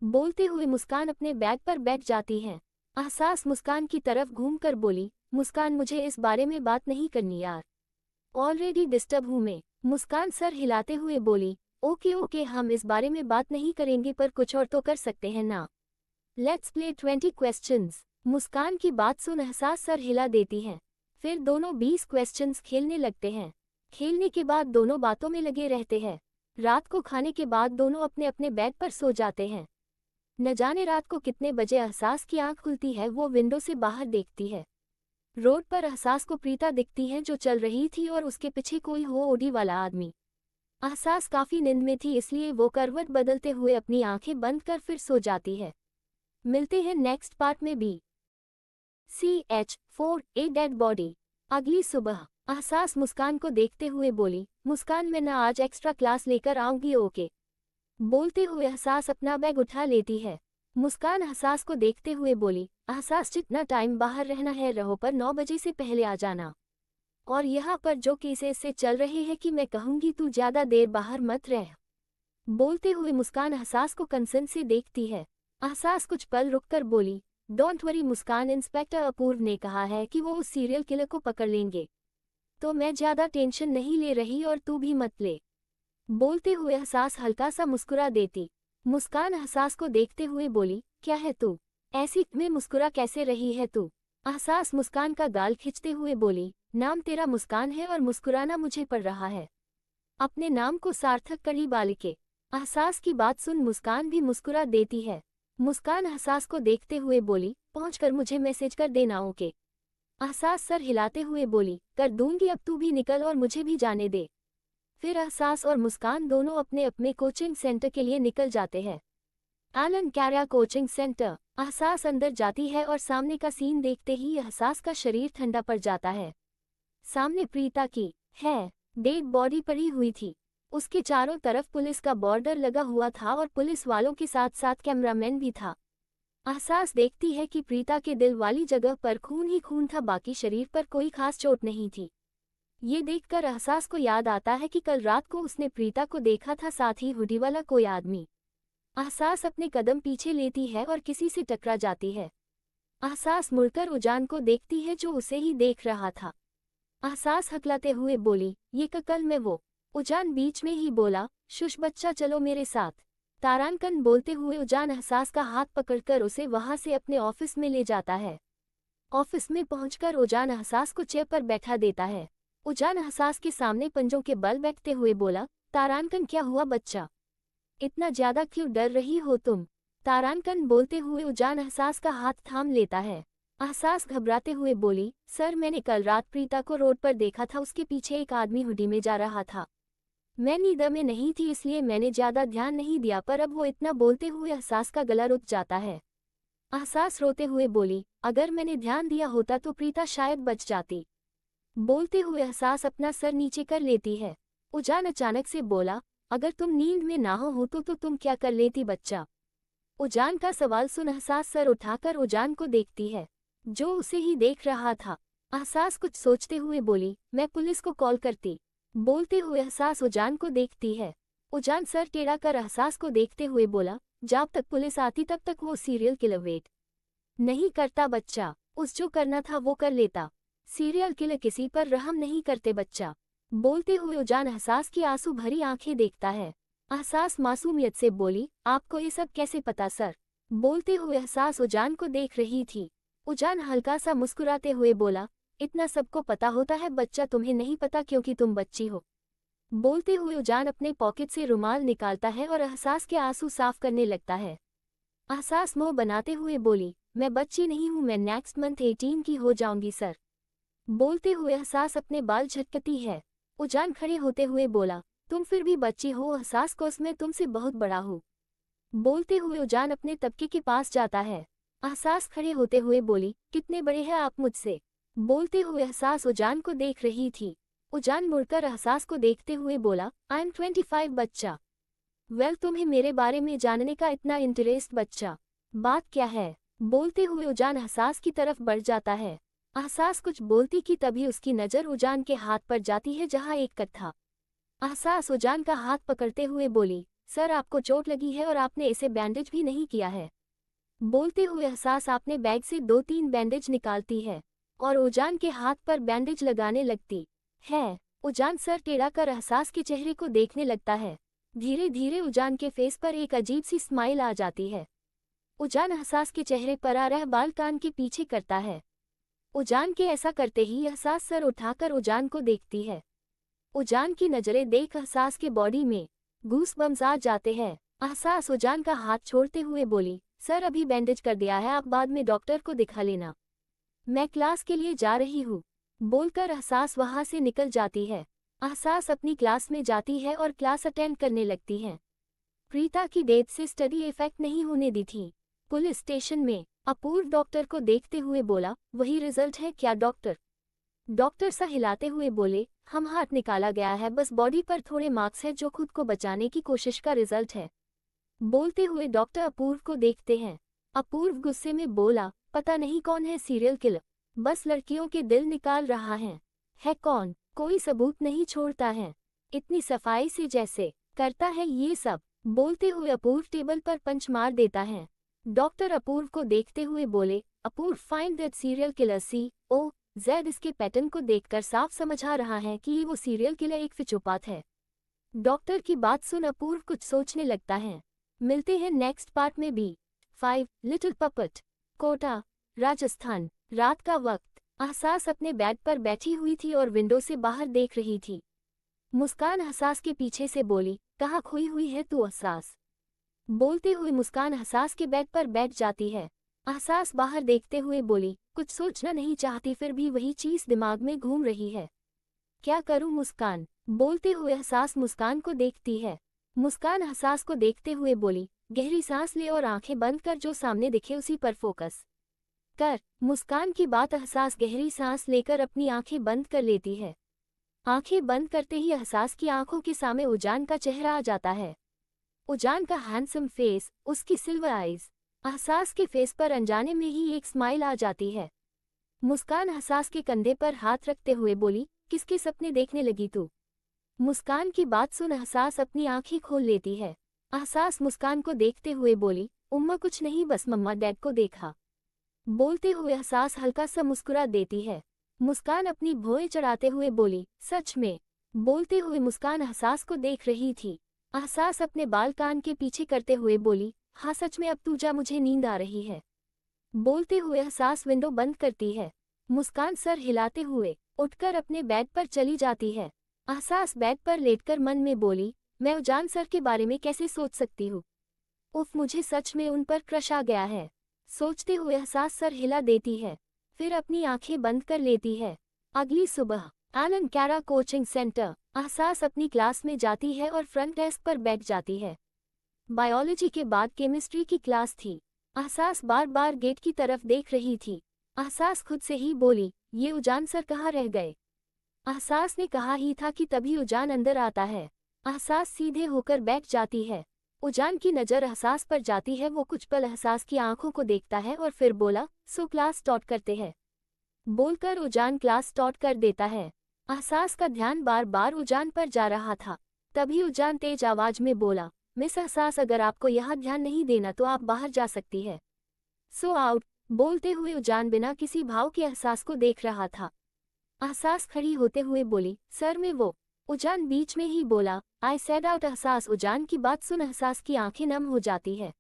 बोलते हुए मुस्कान अपने बैग पर बैठ जाती है। एहसास मुस्कान की तरफ घूमकर बोली, मुस्कान मुझे इस बारे में बात नहीं करनी यार, ऑलरेडी डिस्टर्ब हूँ मैं। मुस्कान सर हिलाते हुए बोली, ओके ओके, हम इस बारे में बात नहीं करेंगे पर कुछ और तो कर सकते हैं ना, लेट्स प्ले 20 क्वेश्चंस। मुस्कान की बात सुन एहसास सर हिला देती है। फिर दोनों 20 क्वेश्चंस खेलने लगते हैं। खेलने के बाद दोनों बातों में लगे रहते हैं। रात को खाने के बाद दोनों अपने अपने बेड पर सो जाते हैं। न जाने रात को कितने बजे अहसास की आंख खुलती है। वो विंडो से बाहर देखती है। रोड पर अहसास को प्रीता दिखती है जो चल रही थी और उसके पीछे कोई हो ओढ़ी वाला आदमी। अहसास काफी नींद में थी इसलिए वो करवट बदलते हुए अपनी आंखें बंद कर फिर सो जाती है। मिलते हैं नेक्स्ट पार्ट में भी। CH4 a dead body. अगली सुबह अहसास मुस्कान को देखते हुए बोली, मुस्कान मैं ना आज एक्स्ट्रा क्लास लेकर आऊंगी ओके। बोलते हुए अहसास अपना बैग उठा लेती है। मुस्कान अहसास को देखते हुए बोली, अहसास जितना टाइम बाहर रहना है रहो पर 9 बजे से पहले आ जाना। और यहाँ पर जो केसेस से चल रहे हैं कि मैं कहूँगी तू ज्यादा देर बाहर मत रह। बोलते हुए मुस्कान अहसास को कंसर्न से देखती है। अहसास कुछ पल रुककर बोली, डोंट वरी मुस्कान, इंस्पेक्टर अपूर्व ने कहा है कि वो उस सीरियल किलर को पकड़ लेंगे, तो मैं ज्यादा टेंशन नहीं ले रही और तू भी मत ले। बोलते हुए अहसास हल्का सा मुस्कुरा देती। मुस्कान अहसास को देखते हुए बोली, क्या है तू ऐसी में मुस्कुरा कैसे रही है तू? अहसास मुस्कान का गाल खींचते हुए बोली, नाम तेरा मुस्कान है और मुस्कुराना मुझे पड़ रहा है। अपने नाम को सार्थक करी बालिके। अहसास की बात सुन मुस्कान भी मुस्कुरा देती है। मुस्कान अहसास को देखते हुए बोली, पहुंचकर मुझे मैसेज कर देना ओके। अहसास सर हिलाते हुए बोली, कर दूंगी, अब तू भी निकल और मुझे भी जाने दे। फिर अहसास और मुस्कान दोनों अपने अपने कोचिंग सेंटर के लिए निकल जाते हैं। Allen career coaching centre. अहसास अंदर जाती है और सामने का सीन देखते ही अहसास का शरीर ठंडा पड़ जाता है। सामने प्रीता की डेड बॉडी पड़ी हुई थी। उसके चारों तरफ पुलिस का बॉर्डर लगा हुआ था और पुलिस वालों के साथ साथ कैमरामैन भी था। अहसास देखती है कि प्रीता के दिल वाली जगह पर खून ही खून था, बाकी शरीर पर कोई खास चोट नहीं थी। ये देखकर अहसास को याद आता है कि कल रात को उसने प्रीता को देखा था, साथ ही हुडी वाला कोई आदमी। अहसास अपने कदम पीछे लेती है और किसी से टकरा जाती है। अहसास मुड़कर उजान को देखती है जो उसे ही देख रहा था। अहसास हकलाते हुए बोली, ये कल मैं वो। उजान बीच में ही बोला, शुश बच्चा चलो मेरे साथ। तारांकन बोलते हुए उजान अहसास का हाथ पकड़कर उसे वहां से अपने ऑफिस में ले जाता है। ऑफिस में पहुंचकर उजान अहसास को चेयर पर बैठा देता है। उजान अहसास के सामने पंजों के बल बैठते हुए बोला, तारांकन क्या हुआ बच्चा, इतना ज्यादा क्यों डर रही हो तुम? तारांकन बोलते हुए उजान अहसास का हाथ थाम लेता है। अहसास घबराते हुए बोली, सर मैंने कल रात प्रीता को रोड पर देखा था, उसके पीछे एक आदमी हुडी में जा रहा था। मैं नींद में नहीं थी इसलिए मैंने ज्यादा ध्यान नहीं दिया, पर अब वो इतना बोलते हुए अहसास का गला रुक जाता है। अहसास रोते हुए बोली, अगर मैंने ध्यान दिया होता तो प्रीता शायद बच जाती। बोलते हुए अहसास अपना सर नीचे कर लेती है। उजान अचानक से बोला, अगर तुम नींद में ना हो तो तुम क्या कर लेती बच्चा? उजान का सवाल सुन अहसास सर उठाकर उजान को देखती है, जो उसे ही देख रहा था। अहसास कुछ सोचते हुए बोली, मैं पुलिस को कॉल करती। बोलते हुए अहसास उजान को देखती है। उजान सर टेढ़ा कर अहसास को देखते हुए बोला, जब तक पुलिस आती तब तक वो सीरियल किलर वेट नहीं करता बच्चा, उस जो करना था वो कर लेता। सीरियल किलर किसी पर रहम नहीं करते बच्चा। बोलते हुए उजान अहसास की आंसू भरी आंखें देखता है। अहसास मासूमियत से बोली, आपको ये सब कैसे पता सर? बोलते हुए अहसास उजान को देख रही थी। उजान हल्का सा मुस्कुराते हुए बोला, इतना सबको पता होता है बच्चा, तुम्हें नहीं पता क्योंकि तुम बच्ची हो। बोलते हुए उजान अपने पॉकेट से रुमाल निकालता है और अहसास के आंसू साफ करने लगता है। अहसास मुंह बनाते हुए बोली, मैं बच्ची नहीं हूँ, मैं नेक्स्ट मंथ 18 की हो जाऊंगी सर। बोलते हुए अहसास अपने बाल झटकती है। उजान खड़े होते हुए बोला, तुम फिर भी बच्ची हो अहसास, को मैं तुमसे बहुत बड़ा हूँ। बोलते हुए उजान अपने तबके के पास जाता है। अहसास खड़े होते हुए बोली, कितने बड़े हैं आप मुझसे? बोलते हुए अहसास उजान को देख रही थी। उजान मुड़कर अहसास को देखते हुए बोला, आई एम 25 बच्चा। वेल तुम्हें मेरे बारे में जानने का इतना इंटरेस्ट बच्चा, बात क्या है? बोलते हुए उजान अहसास की तरफ बढ़ जाता है। अहसास कुछ बोलती कि तभी उसकी नज़र उजान के हाथ पर जाती है जहां एक कट था। अहसास उजान का हाथ पकड़ते हुए बोली, सर आपको चोट लगी है और आपने इसे बैंडेज भी नहीं किया है। बोलते हुए अहसास अपने बैग से 2-3 बैंडेज निकालती है और उजान के हाथ पर बैंडेज लगाने लगती है। उजान सर टेढ़ा कर अहसास के चेहरे को देखने लगता है। धीरे धीरे उजान के फेस पर एक अजीब सी स्माइल आ जाती है। उजान अहसास के चेहरे पर आ रह बाल कान के पीछे करता है। उजान के ऐसा करते ही अहसास सर उठाकर उजान को देखती है। उजान की नजरें देख एहसास के बॉडी में गूस बम्स आ जाते हैं। एहसास उजान का हाथ छोड़ते हुए बोली, सर अभी बैंडेज कर दिया है, आप बाद में डॉक्टर को दिखा लेना, मैं क्लास के लिए जा रही हूँ। बोलकर एहसास वहां से निकल जाती है। एहसास अपनी क्लास में जाती है और क्लास अटेंड करने लगती है। प्रीता की डेथ से स्टडी इफेक्ट नहीं होने दी थी। पुलिस स्टेशन में अपूर्व डॉक्टर को देखते हुए बोला, वही रिजल्ट है क्या डॉक्टर? डॉक्टर सा हिलाते हुए बोले, हम हाथ निकाला गया है, बस बॉडी पर थोड़े मार्क्स है जो खुद को बचाने की कोशिश का रिजल्ट है। बोलते हुए डॉक्टर अपूर्व को देखते हैं। अपूर्व गुस्से में बोला, पता नहीं कौन है सीरियल किलर, बस लड़कियों के दिल निकाल रहा है कौन? कोई सबूत नहीं छोड़ता है, इतनी सफाई से जैसे करता है ये सब। बोलते हुए अपूर्व टेबल पर पंच मार देता है। डॉक्टर अपूर्व को देखते हुए बोले, Apurva find that serial killer COZ। इसके पैटर्न को देखकर साफ समझ आ रहा है कि ये वो सीरियल किलर एक फिचोपाथ है। डॉक्टर की बात सुन अपूर्व कुछ सोचने लगता है। मिलते हैं नेक्स्ट पार्ट में भी। 5 लिटिल पपट, कोटा, राजस्थान। रात का वक्त। एहसास अपने बेड पर बैठी हुई थी और विंडो से बाहर देख रही थी। मुस्कान एहसास के पीछे से बोली, कहाँ खोई हुई है तू एहसास? बोलते हुए मुस्कान एहसास के बेड पर बैठ जाती है। एहसास बाहर देखते हुए बोली, कुछ सोचना नहीं चाहती फिर भी वही चीज दिमाग में घूम रही है, क्या करूं मुस्कान? बोलते हुए एहसास मुस्कान को देखती है। मुस्कान एहसास को देखते हुए बोली, गहरी सांस ले और आंखें बंद कर, जो सामने दिखे उसी पर फोकस कर। मुस्कान की बात एहसास गहरी सांस लेकर अपनी आंखें बंद कर लेती है। आंखें बंद करते ही एहसास की आंखों के सामने उजान का चेहरा आ जाता है। उजान का हैंडसम फेस, उसकी सिल्वर आईज। एहसास के फेस पर अनजाने में ही एक स्माइल आ जाती है। मुस्कान एहसास के कंधे पर हाथ रखते हुए बोली, किसके सपने देखने लगी तू? मुस्कान की बात सुन एहसास अपनी आंखें खोल लेती है। एहसास मुस्कान को देखते हुए बोली, उम्मा कुछ नहीं, बस मम्मा डैड को देखा। बोलते हुए एहसास हल्का सा मुस्कुरा देती है। मुस्कान अपनी भौएं चढ़ाते हुए बोली, सच में? बोलते हुए मुस्कान एहसास को देख रही थी। एहसास अपने बाल कान के पीछे करते हुए बोली, हाँ सच में, अब तू जा, मुझे नींद आ रही है। बोलते हुए एहसास विंडो बंद करती है। मुस्कान सर हिलाते हुए उठकर अपने बेड पर चली जाती है। एहसास बेड पर लेटकर मन में बोली, मैं उजान सर के बारे में कैसे सोच सकती हूँ? उफ, मुझे सच में उन पर क्रश आ गया है। सोचते हुए एहसास सर हिला देती है, फिर अपनी आंखें बंद कर लेती है। अगली सुबह एलन कैरा कोचिंग सेंटर। एहसास अपनी क्लास में जाती है और फ्रंट डेस्क पर बैठ जाती है। बायोलॉजी के बाद केमिस्ट्री की क्लास थी। एहसास बार बार गेट की तरफ देख रही थी। एहसास खुद से ही बोली, ये उजान सर कहाँ रह गए? एहसास ने कहा ही था कि तभी उजान अंदर आता है। एहसास सीधे होकर बैठ जाती है। उजान की नज़र एहसास पर जाती है। वो कुछ पल एहसास की आंखों को देखता है और फिर बोला, सो क्लास स्टार्ट करते हैं। बोलकर उजान क्लास स्टार्ट कर देता है। एहसास का ध्यान बार बार उजान पर जा रहा था। तभी उजान तेज आवाज में बोला, मिस एहसास, अगर आपको यहाँ ध्यान नहीं देना तो आप बाहर जा सकती है। So out. बोलते हुए उजान बिना किसी भाव के एहसास को देख रहा था। एहसास खड़ी होते हुए बोली, सर मैं वो। उजान बीच में ही बोला, आई सेड आउट। एहसास उजान की बात सुन एहसास की आंखें नम हो जाती है।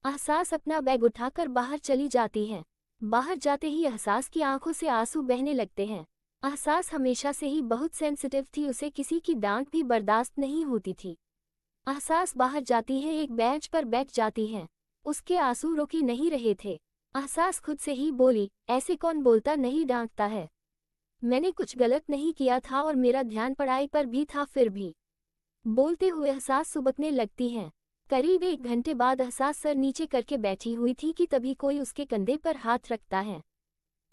एहसास अपना बैग उठाकर बाहर चली जाती है। बाहर जाते ही एहसास की आंखों से आंसू बहने लगते हैं। एहसास हमेशा से ही बहुत सेंसिटिव थी, उसे किसी की डांट भी बर्दाश्त नहीं होती थी। एहसास बाहर जाती है, एक बेंच पर बैठ जाती है। उसके आंसू रुक ही नहीं रहे थे। एहसास खुद से ही बोली, ऐसे कौन बोलता नहीं डांटता है? मैंने कुछ गलत नहीं किया था और मेरा ध्यान पढ़ाई पर भी था फिर भी। बोलते हुए एहसास सुबकने लगती हैं। करीब 1 घंटे बाद एहसास सर नीचे करके बैठी हुई थी कि तभी कोई उसके कंधे पर हाथ रखता है।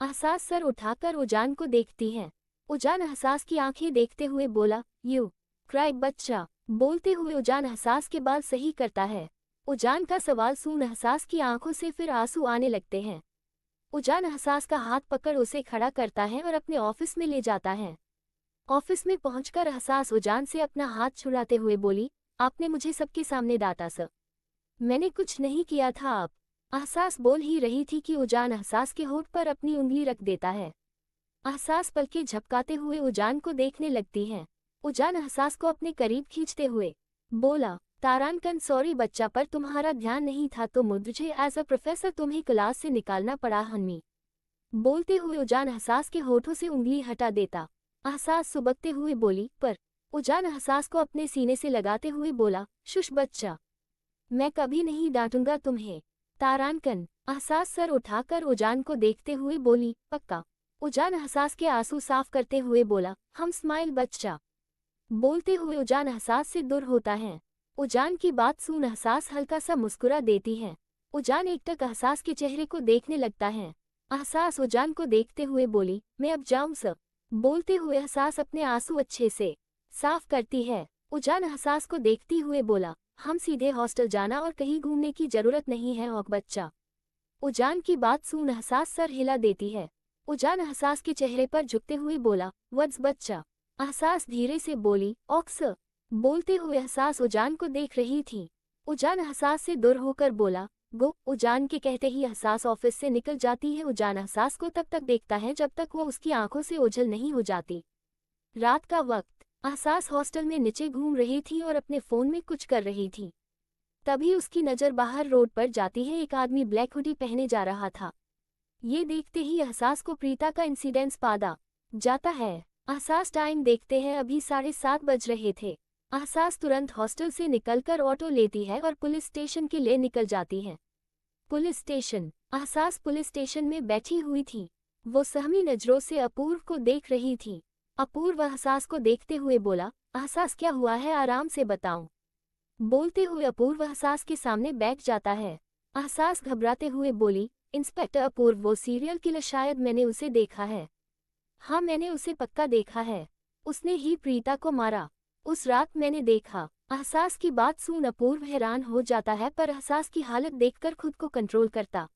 एहसास सर उठाकर उजान को देखती है। उजान एहसास की आंखें देखते हुए बोला, यू क्राई बच्चा। बोलते हुए उजान एहसास के बाल सही करता है। उजान का सवाल सुन एहसास की आंखों से फिर आंसू आने लगते हैं। उजान एहसास का हाथ पकड़ उसे खड़ा करता है और अपने ऑफिस में ले जाता है। ऑफिस में पहुंचकर एहसास उजान से अपना हाथ छुड़ाते हुए बोली, आपने मुझे सबके सामने डांटा सर। मैंने कुछ नहीं किया था आप। एहसास बोल ही रही थी कि उजान एहसास के होठ पर अपनी उंगली रख देता है। एहसास पलकें झपकाते हुए उजान को देखने लगती है। उजान एहसास को अपने करीब खींचते हुए बोला, तारांकन सॉरी बच्चा, पर तुम्हारा ध्यान नहीं था तो मुझे एज अ प्रोफेसर तुम्हें क्लास से निकालना पड़ा हन्मी। बोलते हुए उजान एहसास के होठों से उंगली हटा देता। एहसास सुबकते हुए बोली, पर उजान एहसास को अपने सीने से लगाते हुए बोला, शुश बच्चा, मैं कभी नहीं डांटूंगा तुम्हें। तारानकन। एहसास सर उठाकर उजान को देखते हुए बोली, पक्का। उजान एहसास के आंसू साफ करते हुए बोला, हम स्माइल बच्चा। बोलते हुए उजान एहसास से दूर होता है। उजान की बात सुन एहसास हल्का सा मुस्कुरा देती है। उजान एकटक एहसास के चेहरे को देखने लगता है। एहसास उजान को देखते हुए बोली, मैं अब जाऊं सर। बोलते हुए एहसास अपने आंसू अच्छे से साफ करती है। उजान एहसास को देखती हुए बोला, हम सीधे हॉस्टल जाना और कहीं घूमने की जरूरत नहीं है औक बच्चा। उजान की बात सुन एहसास सर हिला देती है। उजान एहसास के चेहरे पर झुकते हुए बोला, वट्स बच्चा। एहसास धीरे से बोली, ऑक सर। बोलते हुए एहसास उजान को देख रही थी। उजान एहसास से दूर होकर बोला, गो। उजान के कहते ही एहसास ऑफिस से निकल जाती है। उजान एहसास को तब तक देखता है जब तक वो उसकी आंखों से ओझल नहीं हो जाती। रात का वक्त। एहसास हॉस्टल में नीचे घूम रही थी और अपने फोन में कुछ कर रही थी। तभी उसकी नज़र बाहर रोड पर जाती है। एक आदमी ब्लैक हुडी पहने जा रहा था। ये देखते ही एहसास को प्रीता का इंसिडेंस पादा जाता है। एहसास टाइम देखते हैं, अभी 7:30 बज रहे थे। एहसास तुरंत हॉस्टल से निकलकर ऑटो लेती है और पुलिस स्टेशन के लिए निकल जाती है। Police station. एहसास पुलिस स्टेशन में बैठी हुई थी। वो सहमी नजरों से अपूर्व को देख रही थी। अपूर्व एहसास को देखते हुए बोला, एहसास क्या हुआ है, आराम से बताऊं। बोलते हुए अपूर्व एहसास के सामने बैठ जाता है। एहसास घबराते हुए बोली, इंस्पेक्टर अपूर्व, वो सीरियल किलर, शायद मैंने उसे देखा है। हाँ, मैंने उसे पक्का देखा है। उसने ही प्रीता को मारा। उस रात मैंने देखा। एहसास की बात सुन अपूर्व हैरान हो जाता है, पर एहसास की हालत देखकर खुद को कंट्रोल करता।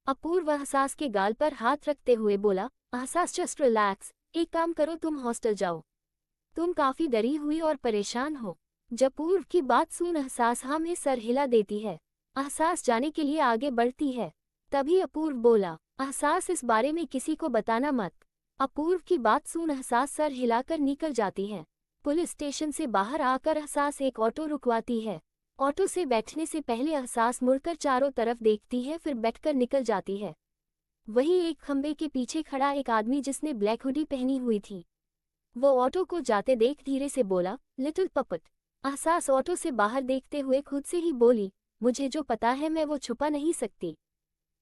अपूर्व एहसास के गाल पर हाथ रखते हुए बोला, एहसास जस्ट रिलैक्स, एक काम करो, तुम हॉस्टल जाओ। तुम काफी डरी हुई और परेशान हो। जब अपूर्व की बात सुन एहसास हाँ में सर हिला देती है। एहसास जाने के लिए आगे बढ़ती है। तभी अपूर्व बोला, एहसास इस बारे में किसी को बताना मत। अपूर्व की बात सुन एहसास सर हिलाकर निकल जाती है। पुलिस स्टेशन से बाहर आकर एहसास एक ऑटो रुकवाती है। ऑटो से बैठने से पहले एहसास मुड़कर चारों तरफ देखती है, फिर बैठकर निकल जाती है। वहीं एक खंबे के पीछे खड़ा एक आदमी जिसने ब्लैक हुडी पहनी हुई थी, वो ऑटो को जाते देख धीरे से बोला, लिटिल पपट। एहसास ऑटो से बाहर देखते हुए खुद से ही बोली, मुझे जो पता है मैं वो छुपा नहीं सकती।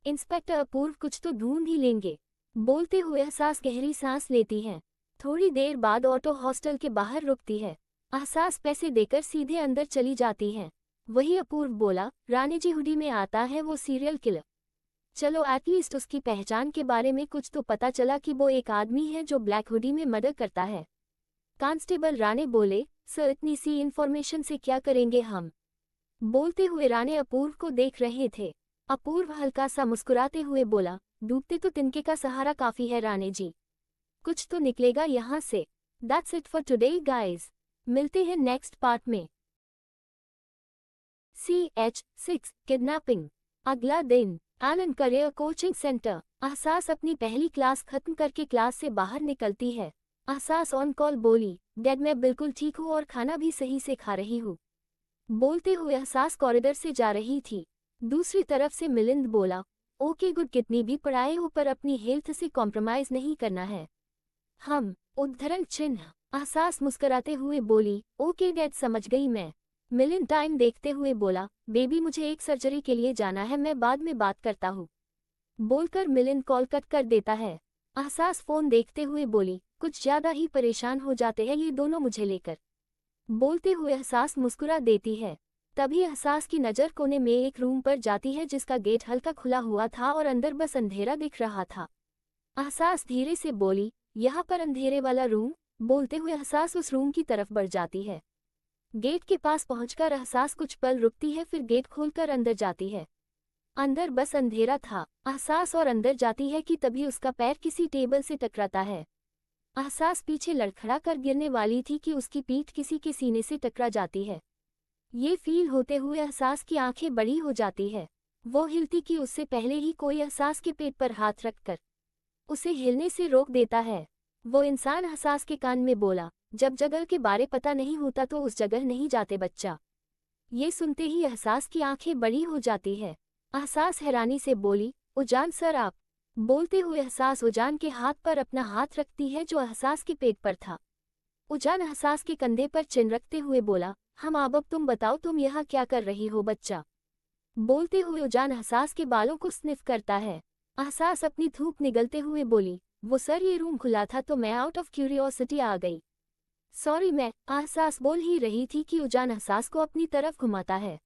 इंस्पेक्टर अपूर्व कुछ तो ढूंढ ही लेंगे। बोलते हुए एहसास गहरी सांस लेती है। थोड़ी देर बाद ऑटो हॉस्टल के बाहर रुकती है। एहसास पैसे देकर सीधे अंदर चली जाती है। वही अपूर्व बोला, रानी जी हुडी में आता है वो सीरियल किलर। चलो एटलीस्ट उसकी पहचान के बारे में कुछ तो पता चला कि वो एक आदमी है जो ब्लैक हुडी में मर्डर करता है। कांस्टेबल राणे बोले, सर इतनी सी इन्फॉर्मेशन से क्या करेंगे हम। बोलते हुए राणे अपूर्व को देख रहे थे। अपूर्व हल्का सा मुस्कुराते हुए बोला, डूबते तो तिनके का सहारा काफी है राणे जी, कुछ तो निकलेगा यहाँ से। That's it for today guys. मिलते हैं नेक्स्ट पार्ट में। CH6 kidnapping. अगला दिन। Allen career coaching centre. एहसास अपनी पहली क्लास खत्म करके क्लास से बाहर निकलती है। एहसास ऑन कॉल बोली, डैड मैं बिल्कुल ठीक हूँ और खाना भी सही से खा रही हूँ। बोलते हुए एहसास कॉरिडोर से जा रही थी। दूसरी तरफ से मिलिंद बोला, ओके गुड, कितनी भी पढ़ाई हो पर अपनी हेल्थ से कॉम्प्रोमाइज नहीं करना है। हम उद्धरण चिन्ह। एहसास मुस्कुराते हुए बोली, ओके डैड, समझ गई मैं। मिलिंद टाइम देखते हुए बोला, बेबी मुझे एक सर्जरी के लिए जाना है, मैं बाद में बात करता हूँ। बोलकर मिलिंद कॉल कट कर देता है। एहसास फोन देखते हुए बोली, कुछ ज्यादा ही परेशान हो जाते हैं ये दोनों मुझे लेकर। बोलते हुए एहसास मुस्कुरा देती है। तभी एहसास की नज़र कोने में एक रूम पर जाती है जिसका गेट हल्का खुला हुआ था और अंदर बस अंधेरा दिख रहा था। एहसास धीरे से बोली, यहाँ पर अंधेरे वाला रूम। बोलते हुए एहसास उस रूम की तरफ बढ़ जाती है। गेट के पास पहुंचकर एहसास कुछ पल रुकती है, फिर गेट खोलकर अंदर जाती है। अंदर बस अंधेरा था। एहसास और अंदर जाती है कि तभी उसका पैर किसी टेबल से टकराता है। एहसास पीछे लड़खड़ा कर गिरने वाली थी कि उसकी पीठ किसी के सीने से टकरा जाती है। ये फील होते हुए एहसास की आंखें बड़ी हो जाती है। वो हिलती कि उससे पहले ही कोई एहसास के पेट पर हाथ रखकर उसे हिलने से रोक देता है। वो इंसान एहसास के कान में बोला, जब जगह के बारे पता नहीं होता तो उस जगह नहीं जाते बच्चा। ये सुनते ही एहसास की आंखें बड़ी हो जाती है। एहसास हैरानी से बोली, उजान सर आप। बोलते हुए एहसास उजान के हाथ पर अपना हाथ रखती है जो एहसास के पेट पर था। उजान एहसास के कंधे पर चिन रखते हुए बोला, हम अब तुम बताओ तुम यहाँ क्या कर रही हो बच्चा। बोलते हुए उजान एहसास के बालों को स्निफ करता है। एहसास अपनी थूक निगलते हुए बोली, वो सर ये रूम खुला था तो मैं आउट ऑफ क्यूरियोसिटी आ गई। सॉरी मैं। एहसास बोल ही रही थी कि उजान एहसास को अपनी तरफ घुमाता है।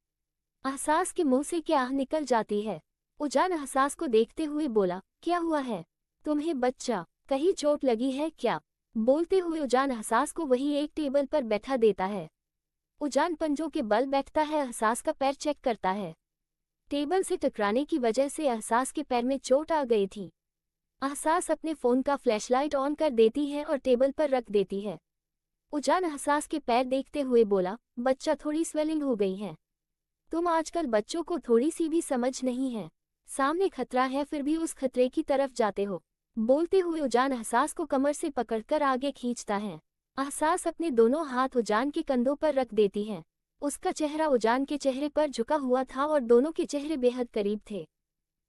एहसास के मुंह से क्या आह निकल जाती है। उजान एहसास को देखते हुए बोला, क्या हुआ है तुम्हें बच्चा, कहीं चोट लगी है क्या। बोलते हुए उजान एहसास को वही एक टेबल पर बैठा देता है। उजान पंजों के बल बैठता है, एहसास का पैर चेक करता है। टेबल से टकराने की वजह से एहसास के पैर में चोट आ गई थी। एहसास अपने फोन का फ्लैशलाइट ऑन कर देती है और टेबल पर रख देती है। उजान एहसास के पैर देखते हुए बोला, बच्चा थोड़ी स्वेलिंग हो गई है। तुम आजकल बच्चों को थोड़ी सी भी समझ नहीं है। सामने खतरा है फिर भी उस खतरे की तरफ जाते हो। बोलते हुए उजान एहसास को कमर से पकड़कर आगे खींचता है। एहसास अपने दोनों हाथ उजान के कंधों पर रख देती है। उसका चेहरा उजान के चेहरे पर झुका हुआ था और दोनों के चेहरे बेहद करीब थे।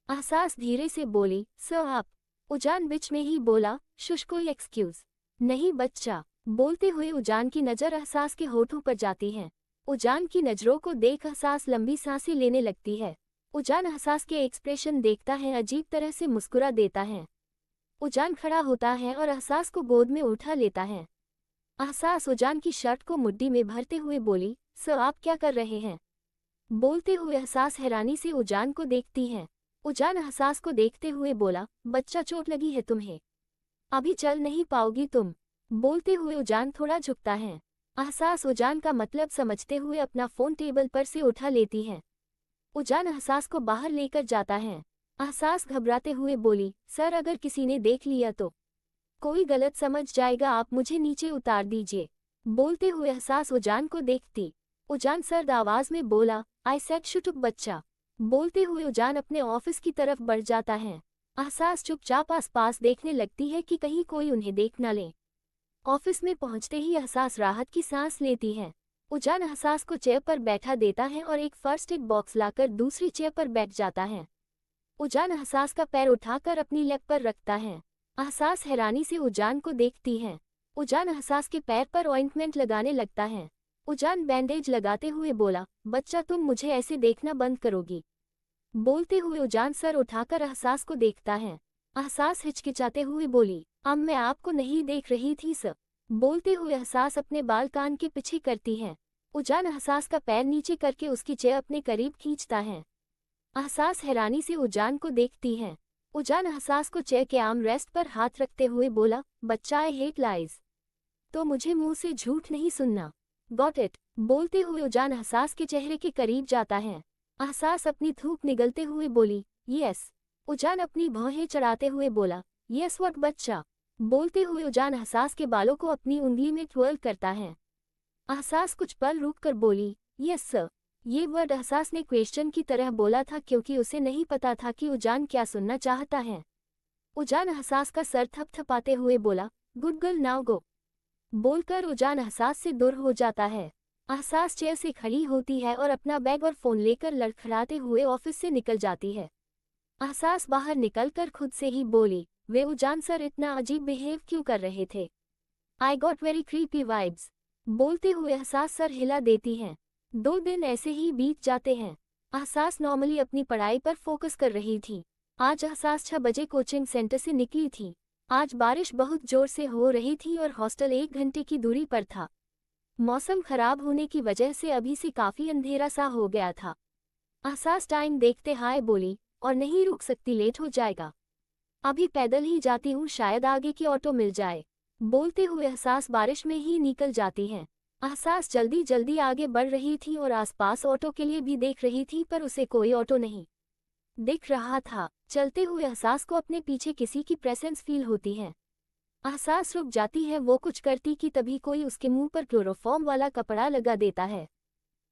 एहसास धीरे से बोली, सर आप। उजान बीच में ही बोला, शुश कोई एक्सक्यूज नहीं बच्चा। बोलते हुए उजान की नज़र एहसास के होठों पर जाती है। उजान की नज़रों को देख एहसास लंबी सांसें लेने लगती है। उजान एहसास के एक्सप्रेशन देखता है, अजीब तरह से मुस्कुरा देता है। उजान खड़ा होता है और एहसास को गोद में उठा लेता है। एहसास उजान की शर्ट को मुट्ठी में भरते हुए बोली, सर आप क्या कर रहे हैं। बोलते हुए एहसास हैरानी से उजान को देखती है। उजान एहसास को देखते हुए बोला, बच्चा चोट लगी है तुम्हें, अभी चल नहीं पाओगी तुम। बोलते हुए उजान थोड़ा झुकता है। एहसास उजान का मतलब समझते हुए अपना फोन टेबल पर से उठा लेती है। उजान एहसास को बाहर लेकर जाता है। एहसास घबराते हुए बोली, सर अगर किसी ने देख लिया तो कोई गलत समझ जाएगा, आप मुझे नीचे उतार दीजिए। बोलते हुए एहसास उजान को देखती। उजान सर्द आवाज में बोला, आई सेड शट अप बच्चा। बोलते हुए उजान अपने ऑफिस की तरफ बढ़ जाता है। एहसास चुपचाप आसपास देखने लगती है कि कहीं कोई उन्हें देख न ले। ऑफिस में पहुंचते ही एहसास राहत की सांस लेती है। उजान एहसास को चेयर पर बैठा देता है और एक फर्स्ट एड बॉक्स लाकर दूसरी चेयर पर बैठ जाता है। उजान एहसास का पैर उठाकर अपनी लैप पर रखता है। एहसास हैरानी से उजान को देखती है। उजान एहसास के पैर पर ऑइंटमेंट लगाने लगता है। उजान बैंडेज लगाते हुए बोला, बच्चा तुम मुझे ऐसे देखना बंद करोगी। बोलते हुए उजान सर उठाकर एहसास को देखता है। एहसास हिचकिचाते हुए बोली, अब मैं आपको नहीं देख रही थी सर। बोलते हुए एहसास अपने बाल कान के पीछे करती है। उजान एहसास का पैर नीचे करके उसकी चेयर अपने करीब खींचता है। एहसास हैरानी से उजान को देखती है। उजान एहसास को चेयर के आर्म रेस्ट पर हाथ रखते हुए बोला, बच्चा आई हेट लाइज, तो मुझे मुंह से झूठ नहीं सुनना, गॉट इट। बोलते हुए उजान एहसास के चेहरे के करीब जाता है। एहसास अपनी थूक निगलते हुए बोली, यस। उजान अपनी भौहें चढ़ाते हुए बोला, यस व्हाट बच्चा। बोलते हुए उजान एहसास के बालों को अपनी उंगली में ट्विर्ल करता है। एहसास कुछ पल रुककर बोली, यस सर। ये वर्ड एहसास ने क्वेश्चन की तरह बोला था क्योंकि उसे नहीं पता था कि उजान क्या सुनना चाहता है। उजान एहसास का सर थपथपाते हुए बोला, गुड गर्ल नाउ गो। बोलकर उजान एहसास से दूर हो जाता है। एहसास चेयर से खड़ी होती है और अपना बैग और फोन लेकर लड़खड़ाते हुए ऑफिस से निकल जाती है। एहसास बाहर निकलकर खुद से ही बोली, वे उजान सर इतना अजीब बिहेव क्यों कर रहे थे। I got very creepy vibes. बोलते हुए एहसास सर हिला देती हैं। 2 दिन ऐसे ही बीत जाते हैं। एहसास नॉर्मली अपनी पढ़ाई पर फोकस कर रही थी। आज एहसास 6 बजे कोचिंग सेंटर से निकली थी। आज बारिश बहुत जोर से हो रही थी और हॉस्टल 1 घंटे की दूरी पर था। मौसम खराब होने की वजह से अभी से काफी अंधेरा सा हो गया था। एहसास टाइम देखते हाय बोली, और नहीं रुक सकती, लेट हो जाएगा। अभी पैदल ही जाती हूँ, शायद आगे की ऑटो मिल जाए। बोलते हुए एहसास बारिश में ही निकल जाती है। एहसास जल्दी जल्दी आगे बढ़ रही थी और आसपास ऑटो के लिए भी देख रही थी, पर उसे कोई ऑटो नहीं दिख रहा था। चलते हुए एहसास को अपने पीछे किसी की प्रेजेंस फील होती है। एहसास रुक जाती है वो कुछ करती कि तभी कोई उसके मुंह पर क्लोरोफॉर्म वाला कपड़ा लगा देता है।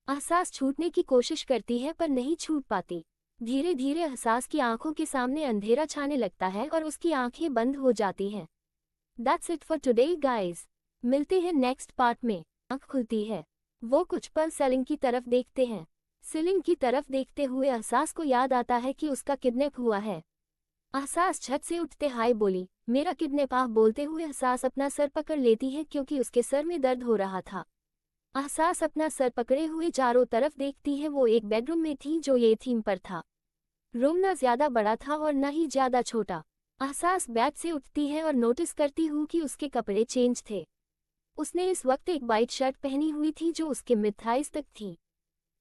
एहसास छूटने की कोशिश करती है पर नहीं छूट पाती। धीरे धीरे एहसास की आंखों के सामने अंधेरा छाने लगता है और उसकी आंखें बंद हो जाती हैं। That's it for today guys। मिलते हैं नेक्स्ट पार्ट में। आंख खुलती है। वो कुछ पल सीलिंग की तरफ देखते हैं। सीलिंग की तरफ देखते हुए एहसास को याद आता है कि उसका किडनैप हुआ है। एहसास झट से उठते हाय बोली, मेरा किडनैपर। बोलते हुए एहसास अपना सर पकड़ लेती है क्योंकि उसके सर में दर्द हो रहा था। एहसास अपना सर पकड़े हुए चारों तरफ देखती है। वो एक बेडरूम में थी जो ये थीम पर था। रूम न ज्यादा बड़ा था और न ही ज्यादा छोटा। एहसास बेड से उठती है और नोटिस करती हूँ कि उसके कपड़े चेंज थे। उसने इस वक्त एक वाइट शर्ट पहनी हुई थी जो उसके मिड थाइज तक थी।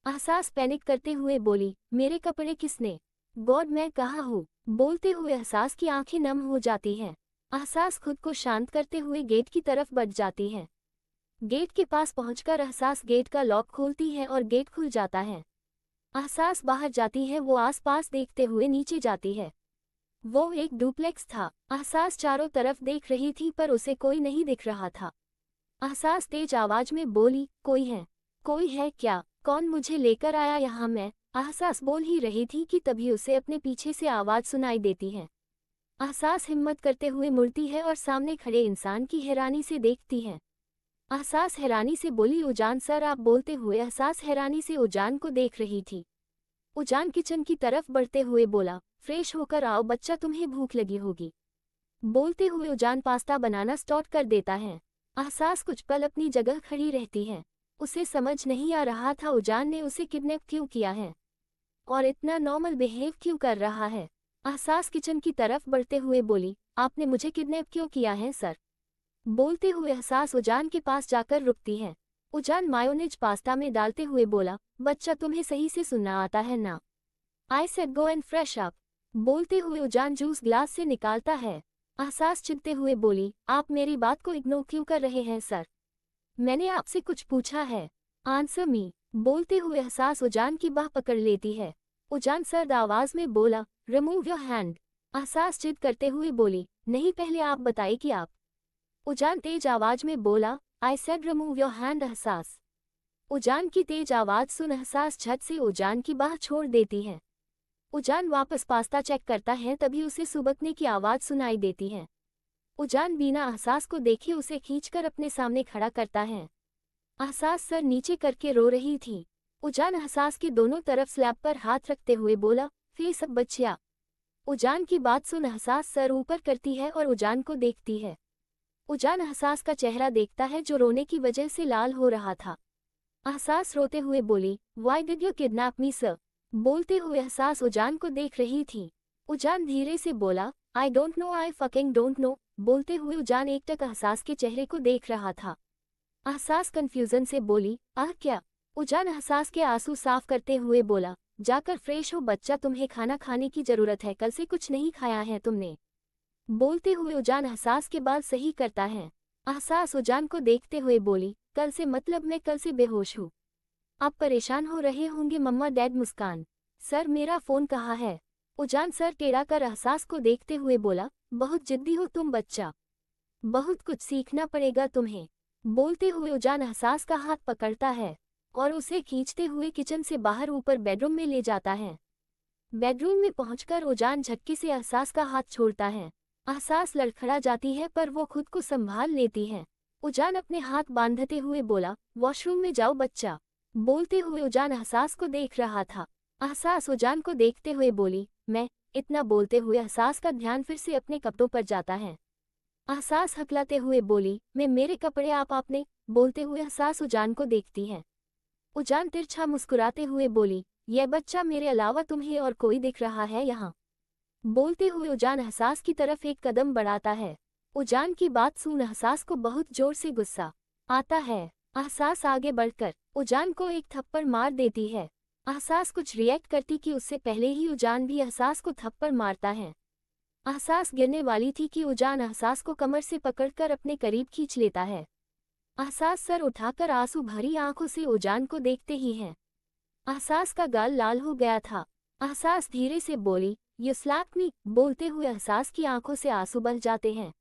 एहसास पैनिक करते हुए बोली, मेरे कपड़े किसने? गॉड, मैं कहाँ हूँ? बोलते हुए एहसास की आंखें नम हो जाती हैं। एहसास खुद को शांत करते हुए गेट की तरफ बढ़ जाती है। गेट के पास पहुंचकर एहसास गेट का लॉक खोलती है और गेट खुल जाता है। एहसास बाहर जाती है। वो आसपास देखते हुए नीचे जाती है। वो एक डुप्लेक्स था। एहसास चारों तरफ देख रही थी पर उसे कोई नहीं दिख रहा था। एहसास तेज आवाज में बोली, कोई है? कोई है क्या? कौन मुझे लेकर आया यहाँ? मैं एहसास बोल ही रही थी कि तभी उसे अपने पीछे से आवाज सुनाई देती है। एहसास हिम्मत करते हुए मुड़ती है और सामने खड़े इंसान की हैरानी से देखती है। एहसास हैरानी से बोली, उजान सर आप? बोलते हुए एहसास हैरानी से उजान को देख रही थी। उजान किचन की तरफ बढ़ते हुए बोला, फ्रेश होकर आओ बच्चा, तुम्हें भूख लगी होगी। बोलते हुए उजान पास्ता बनाना स्टार्ट कर देता है। एहसास कुछ पल अपनी जगह खड़ी रहती है। उसे समझ नहीं आ रहा था उजान ने उसे किडनैप क्यों किया है और इतना नॉर्मल बिहेव क्यों कर रहा है। एहसास किचन की तरफ बढ़ते हुए बोली, आपने मुझे किडनैप क्यों किया है सर? बोलते हुए एहसास उजान के पास जाकर रुकती है। उजान मायोनेज पास्ता में डालते हुए बोला, बच्चा तुम्हें सही से सुनना आता है ना? I said go and fresh up. बोलते हुए उजान जूस ग्लास से निकालता है। एहसास चिढ़ते हुए बोली, आप मेरी बात को इग्नोर क्यों कर रहे हैं सर? मैंने आपसे कुछ पूछा है, आंसर मी। बोलते हुए एहसास उजान की बाह पकड़ लेती है। उजान सर्द आवाज में बोला, रिमूव योर हैंड। एहसास जिद करते हुए बोली, नहीं पहले आप बताइए कि आप। उजान तेज आवाज में बोला, I said remove your hand. एहसास उजान की तेज आवाज सुन एहसास झट से उजान की बाह छोड़ देती है। उजान वापस पास्ता चेक करता है तभी उसे सुबकने की आवाज सुनाई देती है। उजान बिना एहसास को देखे उसे खींचकर अपने सामने खड़ा करता है। एहसास सर नीचे करके रो रही थी। उजान एहसास के दोनों तरफ स्लैब पर हाथ रखते हुए बोला, फेस अप बच्चिया। उजान की बात सुन एहसास सर ऊपर करती है और उजान को देखती है। उजान एहसास का चेहरा देखता है जो रोने की वजह से लाल हो रहा था। एहसास रोते हुए बोली, why did you kidnap me sir? बोलते हुए एहसास उजान को देख रही थी। उजान धीरे से बोला, I don't know, I fucking don't know. बोलते हुए उजान एकटक एहसास के चेहरे को देख रहा था। एहसास कंफ्यूजन से बोली, आह क्या? उजान एहसास के आंसू साफ करते हुए बोला, जाकर फ्रेश हो बच्चा, तुम्हें खाना खाने की जरूरत है, कल से कुछ नहीं खाया है तुमने। बोलते हुए उजान एहसास के बाल सही करता है। एहसास उजान को देखते हुए बोली, कल से मतलब मैं कल से बेहोश हूँ। आप परेशान हो रहे होंगे मम्मा डैड। मुस्कान, सर मेरा फ़ोन कहाँ है? उजान सर टेढ़ा कर एहसास को देखते हुए बोला, बहुत जिद्दी हो तुम बच्चा, बहुत कुछ सीखना पड़ेगा तुम्हें। बोलते हुए उजान एहसास का हाथ पकड़ता है और उसे खींचते हुए किचन से बाहर ऊपर बेडरूम में ले जाता है। बेडरूम में पहुंचकर उजान झटके से एहसास का हाथ छोड़ता है। एहसास लड़खड़ा जाती है पर वो खुद को संभाल लेती है। उजान अपने हाथ बांधते हुए बोला, वॉशरूम में जाओ बच्चा। बोलते हुए उजान एहसास को देख रहा था। एहसास उजान को देखते हुए बोली, मैं। इतना बोलते हुए एहसास का ध्यान फिर से अपने कपड़ों पर जाता है। एहसास हकलाते हुए बोली, मैं मेरे कपड़े आपने? बोलते हुए एहसास उजान को देखती है। उजान तिरछा मुस्कुराते हुए बोली, यह बच्चा मेरे अलावा तुम्हें और कोई दिख रहा है यहाँ? बोलते हुए उजान एहसास की तरफ एक कदम बढ़ाता है। उजान की बात सुन एहसास को बहुत जोर से गुस्सा आता है। एहसास आगे बढ़कर उजान को एक थप्पड़ मार देती है। एहसास कुछ रिएक्ट करती कि उससे पहले ही उजान भी एहसास को थप्पड़ मारता है। एहसास गिरने वाली थी कि उजान एहसास को कमर से पकड़कर अपने करीब खींच लेता है। एहसास सर उठाकर आंसू भरी आंखों से उजान को देखते ही है। एहसास का गाल लाल हो गया था। एहसास धीरे से बोली, यू स्लैप्ड मी। बोलते हुए एहसास की आंखों से आंसू बह जाते हैं।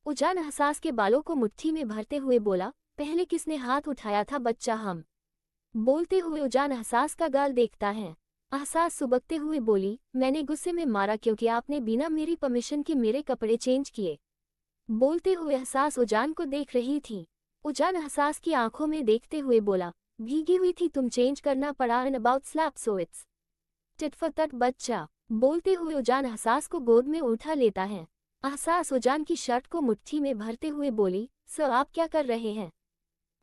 उजान एहसास के बालों को मुट्ठी में भरते हुए बोला, पहले किसने हाथ उठाया था बच्चा? हम। बोलते हुए उजान एहसास का गाल देखता है। एहसास सुबकते हुए बोली, मैंने गुस्से में मारा क्योंकि आपने बिना मेरी परमिशन के मेरे कपड़े चेंज किए। बोलते हुए एहसास उजान को देख रही थी। उजान एहसास की आंखों में देखते हुए बोला, भीगी हुई थी, तुम चेंज करना पड़ा। And about slap so it's tit for tat बच्चा। बोलते हुए उजान एहसास को गोद में उठा लेता है। एहसास उजान की शर्ट को मुट्ठी में भरते हुए बोली, सर आप क्या कर रहे हैं?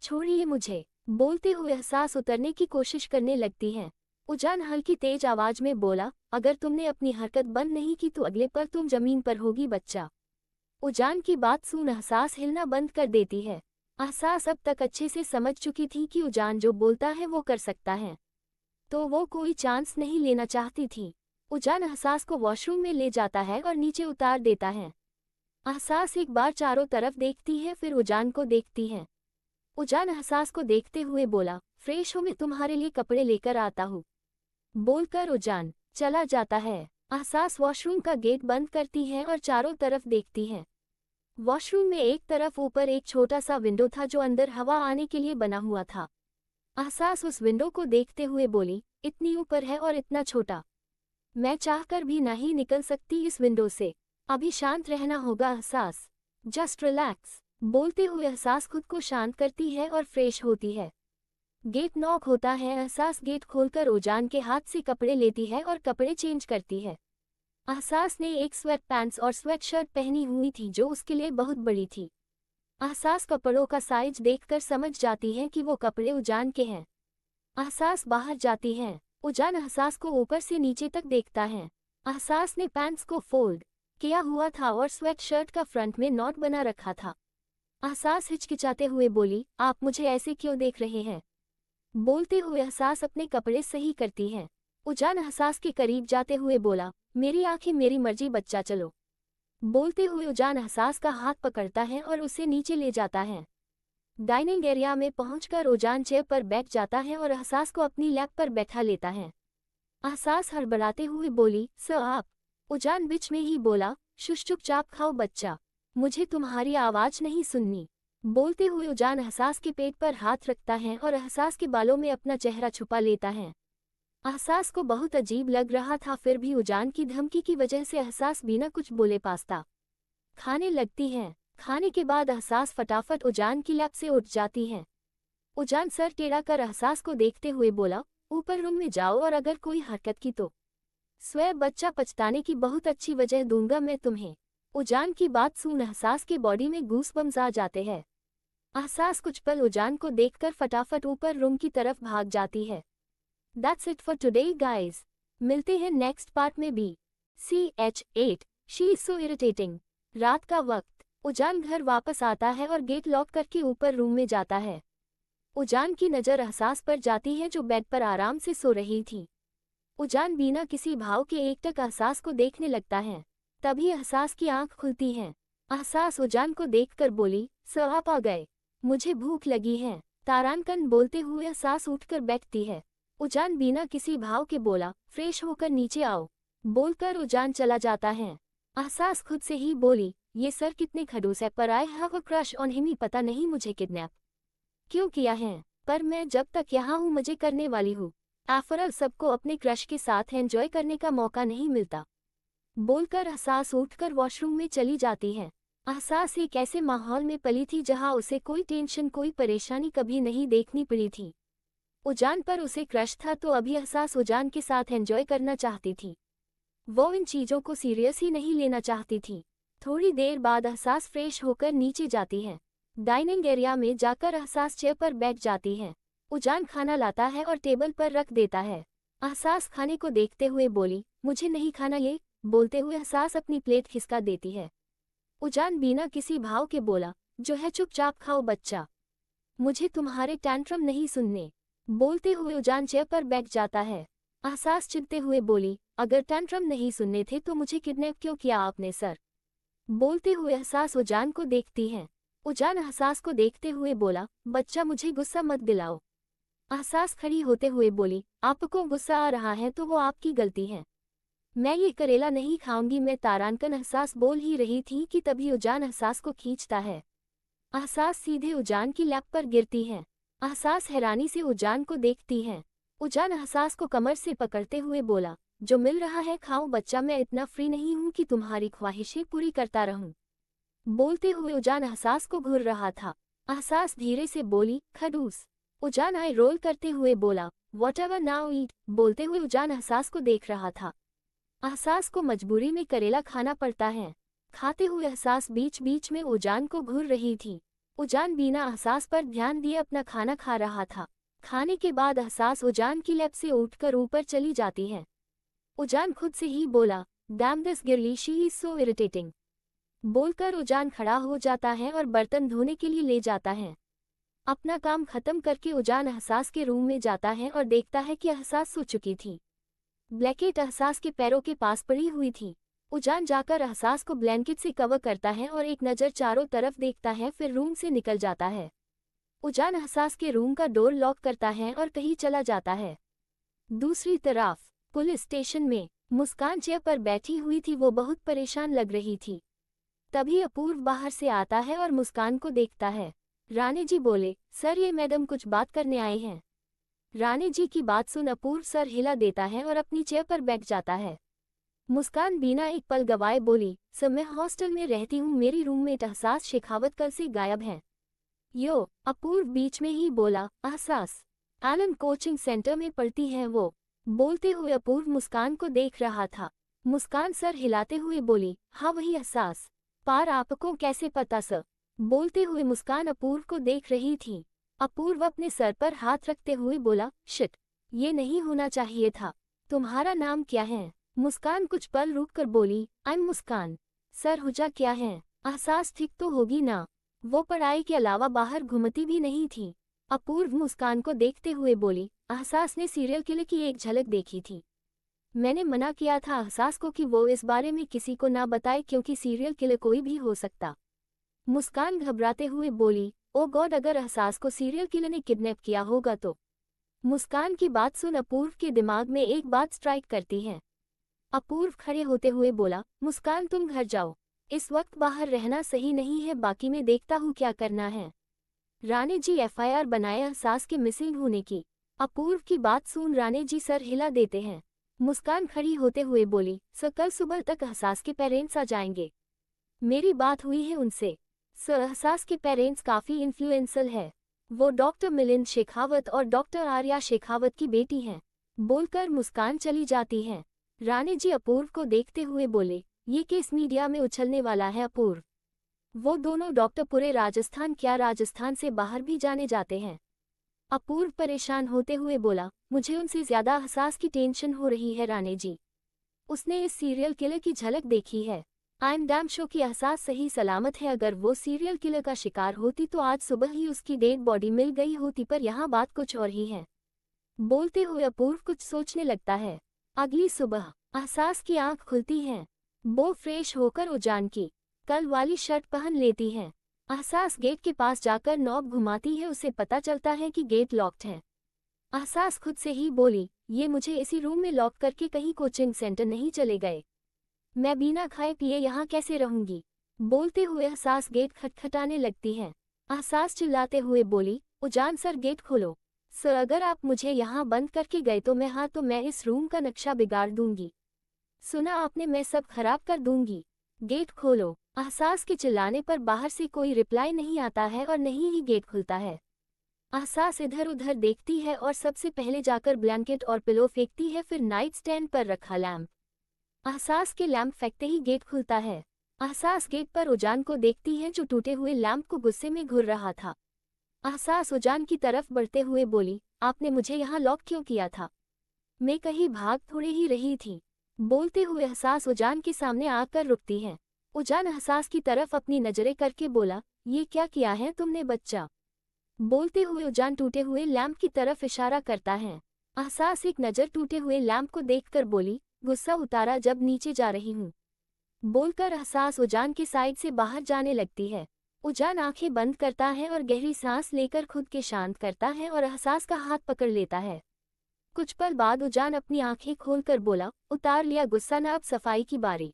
छोड़िए मुझे। बोलते हुए एहसास उतरने की कोशिश करने लगती है। उजान हल्की तेज आवाज में बोला, अगर तुमने अपनी हरकत बंद नहीं की तो अगले पल तुम जमीन पर होगी बच्चा। उजान की बात सुन एहसास हिलना बंद कर देती है। एहसास अब तक अच्छे से समझ चुकी थी कि उजान जो बोलता है वो कर सकता है, तो वो कोई चांस नहीं लेना चाहती थी। उजान एहसास को वॉशरूम में ले जाता है और नीचे उतार देता है। एहसास एक बार चारों तरफ देखती है, फिर उजान को देखती है। उजान एहसास को देखते हुए बोला, फ्रेश हो, मैं तुम्हारे लिए कपड़े लेकर आता हूँ। बोलकर उजान चला जाता है। एहसास वॉशरूम का गेट बंद करती है और चारों तरफ देखती है। वॉशरूम में एक तरफ ऊपर एक छोटा सा विंडो था जो अंदर हवा आने के लिए बना हुआ था। एहसास उस विंडो को देखते हुए बोली, इतनी ऊपर है और इतना छोटा, मैं चाहकर भी नहीं निकल सकती इस विंडो से। अभी शांत रहना होगा एहसास, जस्ट रिलैक्स। बोलते हुए एहसास खुद को शांत करती है और फ्रेश होती है। गेट नॉक होता है। एहसास गेट खोलकर उजान के हाथ से कपड़े लेती है और कपड़े चेंज करती है। एहसास ने एक स्वेट पैंट्स और स्वेट शर्ट पहनी हुई थी जो उसके लिए बहुत बड़ी थी। एहसास कपड़ों का साइज देखकर समझ जाती है कि वो कपड़े उजान के हैं। एहसास बाहर जाती है। उजान एहसास को ऊपर से नीचे तक देखता है। एहसास ने पैंट्स को फोल्ड किया हुआ था और स्वेट शर्ट का फ्रंट में नॉट बना रखा था। एहसास हिचकिचाते हुए बोली, आप मुझे ऐसे क्यों देख रहे हैं? बोलते हुए एहसास अपने कपड़े सही करती है। उजान एहसास के करीब जाते हुए बोला, मेरी आंखें मेरी मर्जी बच्चा, चलो। बोलते हुए उजान एहसास का हाथ पकड़ता है और उसे नीचे ले जाता है। डाइनिंग एरिया में पहुंचकर उजान चेयर पर बैठ जाता है और एहसास को अपनी लैप पर बैठा लेता है। एहसास हड़बड़ाते हुए बोली, सर आप। उजान बीच में ही बोला, शुश चुपचाप खाओ बच्चा, मुझे तुम्हारी आवाज नहीं सुननी। बोलते हुए उजान एहसास के पेट पर हाथ रखता है और एहसास के बालों में अपना चेहरा छुपा लेता है। एहसास को बहुत अजीब लग रहा था, फिर भी उजान की धमकी की वजह से एहसास बिना कुछ बोले पास्ता खाने लगती है। खाने के बाद एहसास फटाफट उजान की लैप से उठ जाती है। उजान सर टेढ़ा कर एहसास को देखते हुए बोला, ऊपर रूम में जाओ और अगर कोई हरकत की तो स्वयं बच्चा पछताने की बहुत अच्छी वजह दूंगा मैं तुम्हें। उजान की बात सुन एहसास के बॉडी में गूसबम्स आ जाते हैं। एहसास कुछ पल उजान को देखकर फटाफट ऊपर रूम की तरफ भाग जाती है। That's it for today guys. मिलते हैं नेक्स्ट पार्ट में भी। CH8 She is so irritating। रात का वक्त उजान घर वापस आता है और गेट लॉक करके ऊपर रूम में जाता है। उजान की नज़र एहसास पर जाती है जो बेड पर आराम से सो रही थी। उजान बिना किसी भाव के एकटक एहसास को देखने लगता है। तभी एहसास की आंख खुलती है। एहसास उजान को देखकर बोली, सर आप आ गए, मुझे भूख लगी है। तारानकन बोलते हुए एहसास उठकर बैठती है। उजान बिना किसी भाव के बोला, फ्रेश होकर नीचे आओ। बोलकर उजान चला जाता है। एहसास खुद से ही बोली, ये सर कितने खड़ूस है, पर I have a crush on him, पता नहीं मुझे किडनैप क्यों किया है, पर मैं जब तक यहाँ हूँ मजे करने वाली हूँ। आफ्टर ऑल सबको अपने क्रश के साथ एंजॉय करने का मौका नहीं मिलता। बोलकर एहसास उठकर वॉशरूम में चली जाती है। एहसास एक ऐसे माहौल में पली थी जहाँ उसे कोई टेंशन कोई परेशानी कभी नहीं देखनी पड़ी थी। उजान पर उसे क्रश था तो अभी एहसास उजान के साथ एंजॉय करना चाहती थी। वो इन चीज़ों को सीरियस ही नहीं लेना चाहती थी। थोड़ी देर बाद एहसास फ्रेश होकर नीचे जाती है। डाइनिंग एरिया में जाकर एहसास चेयर पर बैठ जाती है। उजान खाना लाता है और टेबल पर रख देता है। एहसास खाने को देखते हुए बोली, मुझे नहीं खाना ये। बोलते हुए एहसास अपनी प्लेट खिसका देती है। उजान बिना किसी भाव के बोला, जो है चुपचाप खाओ बच्चा, मुझे तुम्हारे टैंट्रम नहीं सुनने। बोलते हुए उजान चेयर पर बैठ जाता है। एहसास चिढ़ते हुए बोली, अगर टैंट्रम नहीं सुनने थे तो मुझे किडनैप क्यों किया आपने सर? बोलते हुए एहसास उजान को देखती है। उजान एहसास को देखते हुए बोला, बच्चा मुझे गुस्सा मत दिलाओ। एहसास खड़ी होते हुए बोली, आपको गुस्सा आ रहा है तो वो आपकी गलती है, मैं ये करेला नहीं खाऊंगी मैं। तारानकन एहसास बोल ही रही थी कि तभी उजान एहसास को खींचता है। एहसास सीधे उजान की लैप पर गिरती है। एहसास हैरानी से उजान को देखती है। उजान एहसास को कमर से पकड़ते हुए बोला, जो मिल रहा है खाओ बच्चा, मैं इतना फ्री नहीं हूँ कि तुम्हारी ख्वाहिशें पूरी करता रहूं। बोलते हुए उजान एहसास को घूर रहा था। एहसास धीरे से बोली, खड़ूस। उजान आई रोल करते हुए बोला, व्हाटएवर नाउ ईट। बोलते हुए उजान एहसास को देख रहा था। एहसास को मजबूरी में करेला खाना पड़ता है। खाते हुए एहसास बीच बीच में उजान को घूर रही थी। उजान बिना एहसास पर ध्यान दिए अपना खाना खा रहा था। खाने के बाद एहसास उजान की लैब से उठकर ऊपर चली जाती है। उजान खुद से ही बोला, dam this girly, she is so irritating. बोलकर उजान खड़ा हो जाता है और बर्तन धोने के लिए ले जाता है। अपना काम खत्म करके उजान एहसास के रूम में जाता है और देखता है कि एहसास सो चुकी थी। ब्लैंकेट एहसास के पैरों के पास पड़ी हुई थी। उजान जाकर एहसास को ब्लैंकेट से कवर करता है और एक नज़र चारों तरफ देखता है, फिर रूम से निकल जाता है। उजान एहसास के रूम का डोर लॉक करता है और कहीं चला जाता है। दूसरी तरफ पुलिस स्टेशन में मुस्कान चेयर पर बैठी हुई थी। वो बहुत परेशान लग रही थी। तभी अपूर्व बाहर से आता है और मुस्कान को देखता है। राणे जी बोले, सर ये मैडम कुछ बात करने आए हैं। राणे जी की बात सुन अपूर्व सर हिला देता है और अपनी चेयर पर बैठ जाता है। मुस्कान बिना एक पल गवाए बोली, सर मैं हॉस्टल में रहती हूँ, मेरी रूममेट एहसास शेखावत कल से गायब है। यो, अपूर्व बीच में ही बोला, एहसास एलन कोचिंग सेंटर में पढ़ती है वो। बोलते हुए अपूर्व मुस्कान को देख रहा था। मुस्कान सर हिलाते हुए बोली, हाँ वही एहसास। पार आपको कैसे पता सर? बोलते हुए मुस्कान अपूर्व को देख रही थी। अपूर्व अपने सर पर हाथ रखते हुए बोला, शिट, ये नहीं होना चाहिए था। तुम्हारा नाम क्या है? मुस्कान कुछ पल रुककर बोली, आई एम मुस्कान। सर हुजा क्या है? एहसास ठीक तो होगी ना? वो पढ़ाई के अलावा बाहर घूमती भी नहीं थी। अपूर्व मुस्कान को देखते हुए बोली, एहसास ने सीरियल किलर की एक झलक देखी थी। मैंने मना किया था एहसास को कि वो इस बारे में किसी को ना बताए, क्योंकि सीरियल किलर कोई भी हो सकता। मुस्कान घबराते हुए बोली, ओ गॉड, अगर एहसास को सीरियल किलर ने किडनैप किया होगा तो? मुस्कान की बात सुन अपूर्व के दिमाग में एक बात स्ट्राइक करती है। अपूर्व खड़े होते हुए बोला, मुस्कान तुम घर जाओ, इस वक्त बाहर रहना सही नहीं है, बाकी मैं देखता हूँ क्या करना है। राणे जी एफआईआर बनाए एहसास के मिसिंग होने की। अपूर्व की बात सुन राणे जी सर हिला देते हैं। मुस्कान खड़ी होते हुए बोली, सर कल सुबह तक एहसास के पेरेंट्स आ जाएंगे। मेरी बात हुई है उनसे। सर एहसास के पेरेंट्स काफ़ी इन्फ्लुएंसल है। वो डॉक्टर मिलिंद शेखावत और डॉक्टर आर्या शेखावत की बेटी हैं। बोलकर मुस्कान चली जाती है। राणे जी अपूर्व को देखते हुए बोले, ये केस मीडिया में उछलने वाला है अपूर्व। वो दोनों डॉक्टर पूरे राजस्थान, क्या राजस्थान से बाहर भी जाने जाते हैं। अपूर्व परेशान होते हुए बोला, मुझे उनसे ज्यादा एहसास की टेंशन हो रही है राणे जी। उसने इस सीरियल किलर की झलक देखी है। आई एम डैम श्योर कि एहसास सही सलामत है। अगर वो सीरियल किलर का शिकार होती तो आज सुबह ही उसकी डेड बॉडी मिल गई होती, पर यहाँ बात कुछ और ही है। बोलते हुए अपूर्व कुछ सोचने लगता है। अगली सुबह एहसास की आंख खुलती है। वो फ्रेश होकर उजान की कल वाली शर्ट पहन लेती है। एहसास गेट के पास जाकर नॉब घुमाती है। उसे पता चलता है कि गेट लॉक्ड है। एहसास खुद से ही बोली, ये मुझे इसी रूम में लॉक करके कहीं कोचिंग सेंटर नहीं चले गए। मैं बिना खाए पिए यहाँ कैसे रहूंगी? बोलते हुए एहसास गेट खटखटाने लगती है। एहसास चिल्लाते हुए बोली, उजान सर गेट खोलो। सर अगर आप मुझे यहाँ बंद करके गए तो मैं इस रूम का नक्शा बिगाड़ दूंगी। सुना आपने, मैं सब खराब कर दूंगी। गेट खोलो। एहसास के चिल्लाने पर बाहर से कोई रिप्लाई नहीं आता है और नहीं ही गेट खुलता है। एहसास इधर उधर देखती है और सबसे पहले जाकर ब्लैंकेट और पिलो फेंकती है, फिर नाइट स्टैंड पर रखा लैंप। एहसास के लैंप फेंकते ही गेट खुलता है। एहसास गेट पर उजान को देखती है जो टूटे हुए लैंप को गुस्से में घूर रहा था। एहसास उजान की तरफ बढ़ते हुए बोली, आपने मुझे यहाँ लॉक क्यों किया था? मैं कहीं भाग थोड़े ही रही थी। बोलते हुए एहसास उजान के सामने आकर रुकती है। उजान एहसास की तरफ अपनी नजरें करके बोला, ये क्या किया है तुमने बच्चा? बोलते हुए उजान टूटे हुए लैंप की तरफ इशारा करता है। एहसास एक नज़र टूटे हुए लैंप को देखकर बोली, गुस्सा उतारा जब नीचे जा रही हूँ। बोलकर एहसास उजान की साइड से बाहर जाने लगती है। उजान आंखें बंद करता है और गहरी सांस लेकर खुद के शांत करता है और एहसास का हाथ पकड़ लेता है। कुछ पल बाद उजान अपनी आंखें खोलकर बोला, उतार लिया गुस्सा, न अब सफाई की बारी।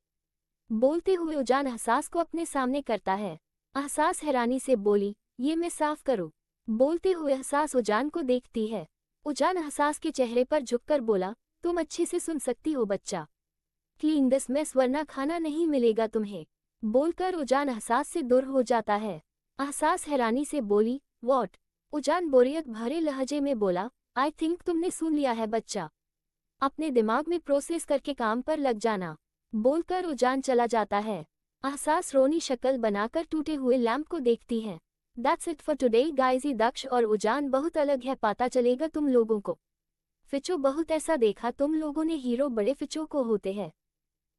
बोलते हुए उजान एहसास को अपने सामने करता है। एहसास हैरानी से बोली, ये मैं साफ करूँ? बोलते हुए एहसास उजान को देखती है। उजान एहसास के चेहरे पर झुककर बोला, तुम अच्छे से सुन सकती हो बच्चा, क्लीन दिस मेस वरना खाना नहीं मिलेगा तुम्हें। बोलकर उजान एहसास से दूर हो जाता है। एहसास हैरानी से बोली, व्हाट? उजान बोरियत भरे लहजे में बोला, आई थिंक तुमने सुन लिया है बच्चा। अपने दिमाग में प्रोसेस करके काम पर लग जाना, बोलकर उजान चला जाता है। एहसास रोनी शक्ल बनाकर टूटे हुए लैंप को देखती है। That's it for today guys। दक्ष और उजान बहुत अलग है, पता चलेगा तुम लोगों को। फिचो बहुत ऐसा देखा तुम लोगों ने, हीरो बड़े फिचो को होते हैं।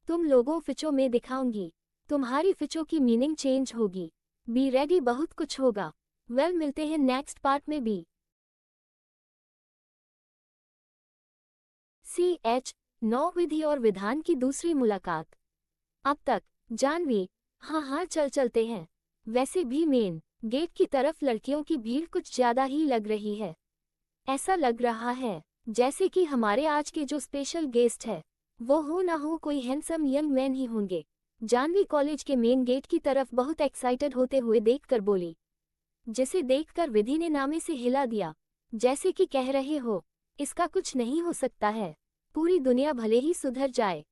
तुम लोगों फिचो में दिखाऊंगी, तुम्हारी फिचो की मीनिंग चेंज होगी। बी रेडी, बहुत कुछ होगा। वेल मिलते हैं नेक्स्ट पार्ट में भी। CH 9 विधि और विधान की दूसरी मुलाकात। अब तक जानवी, हाँ चल चलते हैं। वैसे भी मेन गेट की तरफ लड़कियों की भीड़ कुछ ज्यादा ही लग रही है। ऐसा लग रहा है जैसे कि हमारे आज के जो स्पेशल गेस्ट है वो हो ना हो कोई हैंडसम यंग मैन ही होंगे। जानवी कॉलेज के मेन गेट की तरफ बहुत एक्साइटेड होते हुए देखकर बोली, जिसे देखकर विधि ने नामे से हिला दिया, जैसे कि कह रहे हो इसका कुछ नहीं हो सकता है, पूरी दुनिया भले ही सुधर जाए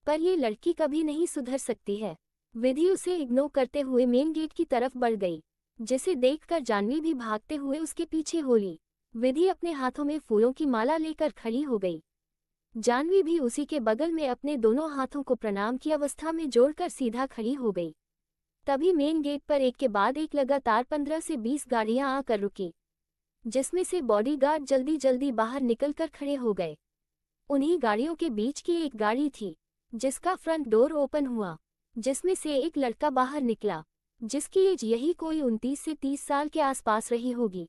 पर ये लड़की कभी नहीं सुधर सकती है। विधि उसे इग्नोर करते हुए मेन गेट की तरफ बढ़ गई, जिसे देखकर जानवी भी भागते हुए उसके पीछे हो ली। विधि अपने हाथों में फूलों की माला लेकर खड़ी हो गई। जानवी भी उसी के बगल में अपने दोनों हाथों को प्रणाम की अवस्था में जोड़कर सीधा खड़ी हो गई। तभी मेन गेट पर एक के बाद एक लगातार 15 से 20 गाड़ियां आकर रुकी, जिसमें से बॉडीगार्ड जल्दी जल्दी बाहर निकलकर खड़े हो गए। उन्हीं गाड़ियों के बीच की एक गाड़ी थी जिसका फ्रंट डोर ओपन हुआ, जिसमें से एक लड़का बाहर निकला, जिसकी एज यही कोई 29 से 30 साल के आसपास रही होगी।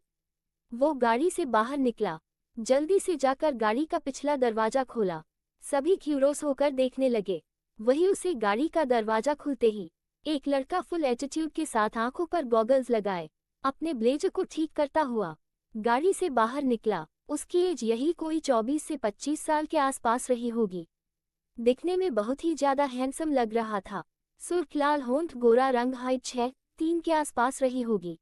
वो गाड़ी से बाहर निकला, जल्दी से जाकर गाड़ी का पिछला दरवाजा खोला। सभी क्यूरोस होकर देखने लगे। वही उसे गाड़ी का दरवाजा खुलते ही एक लड़का फुल एटीट्यूड के साथ आंखों पर गॉगल्स लगाए अपने ब्लेजर को ठीक करता हुआ गाड़ी से बाहर निकला। उसकी एज यही कोई 24 से 25 साल के आसपास रही होगी। दिखने में बहुत ही ज्यादा हैंडसम लग रहा था। सुर्ख लाल होंठ, गोरा रंग, हाइट 6'3" के आसपास रही होगी।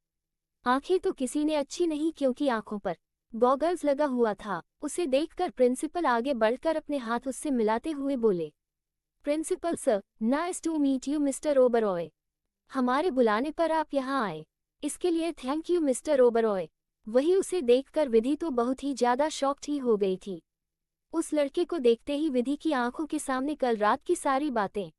आंखें तो किसी ने अच्छी नहीं, क्योंकि आंखों पर गॉगल्स लगा हुआ था। उसे देखकर प्रिंसिपल आगे बढ़कर अपने हाथ उससे मिलाते हुए बोले, principal sir, nice to meet you mister Oberoi. हमारे बुलाने पर आप यहाँ आए, इसके लिए थैंक यू मिस्टर ओबरॉय। वही उसे देखकर विधि तो बहुत ही ज्यादा शॉक्ड ही हो गई थी। उस लड़के को देखते ही विधि की आंखों के सामने कल रात की सारी बातें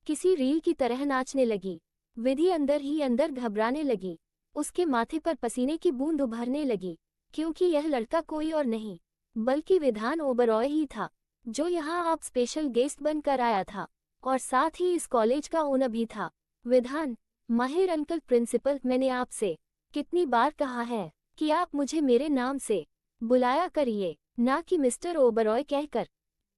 किसी रील की तरह नाचने लगी। विधि अंदर ही अंदर घबराने लगी। उसके माथे पर पसीने की बूंद उभरने लगी, क्योंकि यह लड़का कोई और नहीं बल्कि विधान ओबरॉय ही था, जो यहाँ आप स्पेशल गेस्ट बनकर आया था और साथ ही इस कॉलेज का ओनर भी था। विधान, माहिर अंकल, प्रिंसिपल, मैंने आपसे कितनी बार कहा है कि आप मुझे मेरे नाम से बुलाया करिए, ना कि मिस्टर ओबरॉय कहकर।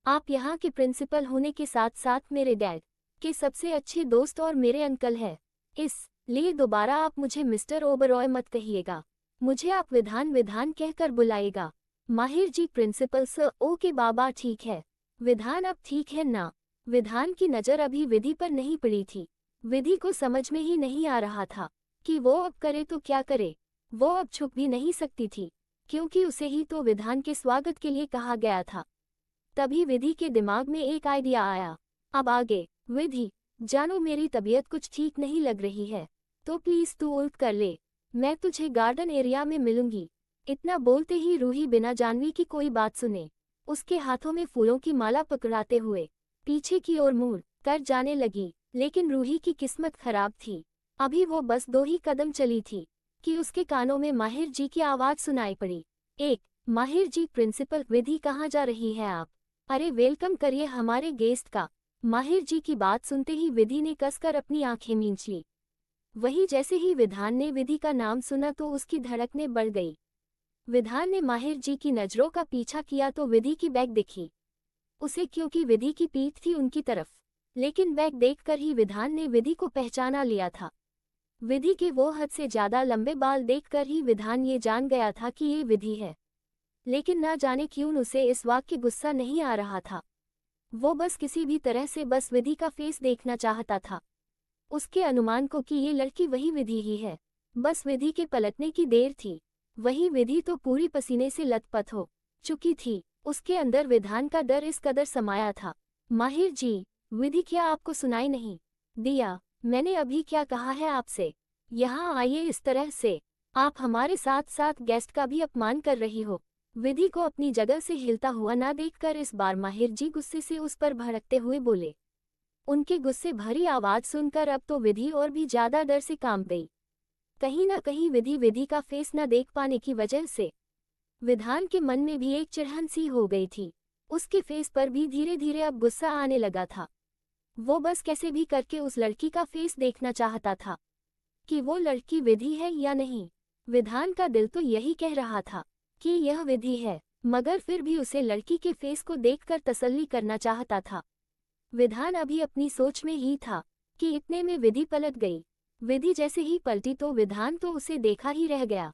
आप यहाँ के प्रिंसिपल होने के साथ साथ मेरे डैड के सबसे अच्छे दोस्त और मेरे अंकल हैं। इसलिए दोबारा आप मुझे मिस्टर ओबरॉय मत कहिएगा, मुझे आप विधान विधान कहकर बुलाइएगा। माहिर जी, प्रिंसिपल सर, ओके बाबा, ठीक है। विधान अब ठीक है ना? विधान की नज़र अभी विधि पर नहीं पड़ी थी। विधि को समझ में ही नहीं आ रहा था कि वो अब करे तो क्या करे। वो अब छुप भी नहीं सकती थी, क्योंकि उसे ही तो विधान के स्वागत के लिए कहा गया था। तभी विधि के दिमाग में एक आइडिया आया। अब आगे, विधि जानो, मेरी तबीयत कुछ ठीक नहीं लग रही है, तो प्लीज तू उल्ट कर ले, मैं तुझे गार्डन एरिया में मिलूंगी। इतना बोलते ही रूही बिना जानवी की कोई बात सुने उसके हाथों में फूलों की माला पकड़ाते हुए पीछे की ओर मुड़ कर जाने लगी। लेकिन रूही की किस्मत खराब थी। अभी वो बस 2 ही कदम चली थी कि उसके कानों में माहिर जी की आवाज सुनाई पड़ी। एक, माहिर जी, प्रिंसिपल, विधि कहाँ जा रही है आप? अरे वेलकम करिए हमारे गेस्ट का। माहिर जी की बात सुनते ही विधि ने कसकर अपनी आंखें मींच ली। वही जैसे ही विधान ने विधि का नाम सुना तो उसकी धड़कनें बढ़ गई। विधान ने माहिर जी की नजरों का पीछा किया तो विधि की बैग दिखी उसे, क्योंकि विधि की पीठ थी उनकी तरफ। लेकिन बैग देखकर ही विधान ने विधि को पहचाना लिया था। विधि के वो हद से ज्यादा लंबे बाल देखकर ही विधान ये जान गया था कि ये विधि है। लेकिन ना जाने क्यों उसे इस वाक्य गुस्सा नहीं आ रहा था। वो बस किसी भी तरह से बस विधि का फेस देखना चाहता था। उसके अनुमान को कि ये लड़की वही विधि ही है। बस विधि के पलटने की देर थी। वही विधि तो पूरी पसीने से लथपथ हो चुकी थी। उसके अंदर विधान का डर इस कदर समाया था। माहिर जी, विधि, क्या आपको सुनाई नहीं दिया? मैंने अभी क्या कहा है आपसे? यहाँ आइए, इस तरह से आप हमारे साथ साथ गेस्ट का भी अपमान कर रही हो। विधि को अपनी जगह से हिलता हुआ ना देखकर इस बार माहिर जी गुस्से से उस पर भड़कते हुए बोले। उनके गुस्से भरी आवाज सुनकर अब तो विधि और भी ज्यादा डर से कांप गई। कहीं ना कहीं विधि का फेस न देख पाने की वजह से विधान के मन में भी एक चिढ़न सी हो गई थी। उसके फेस पर भी धीरे धीरे अब गुस्सा आने लगा था। वो बस कैसे भी करके उस लड़की का फेस देखना चाहता था कि वो लड़की विधि है या नहीं। विधान का दिल तो यही कह रहा था कि यह विधि है, मगर फिर भी उसे लड़की के फेस को देखकर तसल्ली करना चाहता था। विधान अभी अपनी सोच में ही था कि इतने में विधि पलट गई। विधि जैसे ही पलटी तो विधान तो उसे देखा ही रह गया।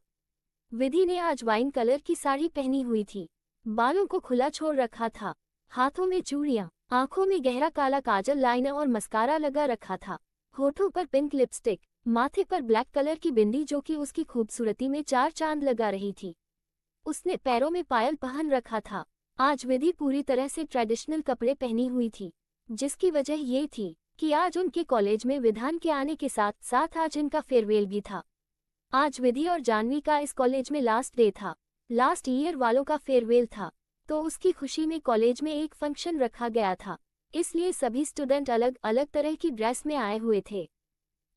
विधि ने आज वाइन कलर की साड़ी पहनी हुई थी, बालों को खुला छोड़ रखा था, हाथों में चूड़ियां, आंखों में गहरा काला काजल, लाइनर और मस्कारा लगा रखा था, होठों पर पिंक लिपस्टिक, माथे पर ब्लैक कलर की बिंदी जो कि उसकी खूबसूरती में चार चांद लगा रही थी। उसने पैरों में पायल पहन रखा था। आज विधि पूरी तरह से ट्रेडिशनल कपड़े पहनी हुई थी, जिसकी वजह ये थी कि आज उनके कॉलेज में विधान के आने के साथ साथ आज इनका फेयरवेल भी था। आज विधि और जानवी का इस कॉलेज में लास्ट डे था, लास्ट ईयर वालों का फेयरवेल था, तो उसकी खुशी में कॉलेज में एक फंक्शन रखा गया था, इसलिए सभी स्टूडेंट अलग अलग तरह की ड्रेस में आए हुए थे।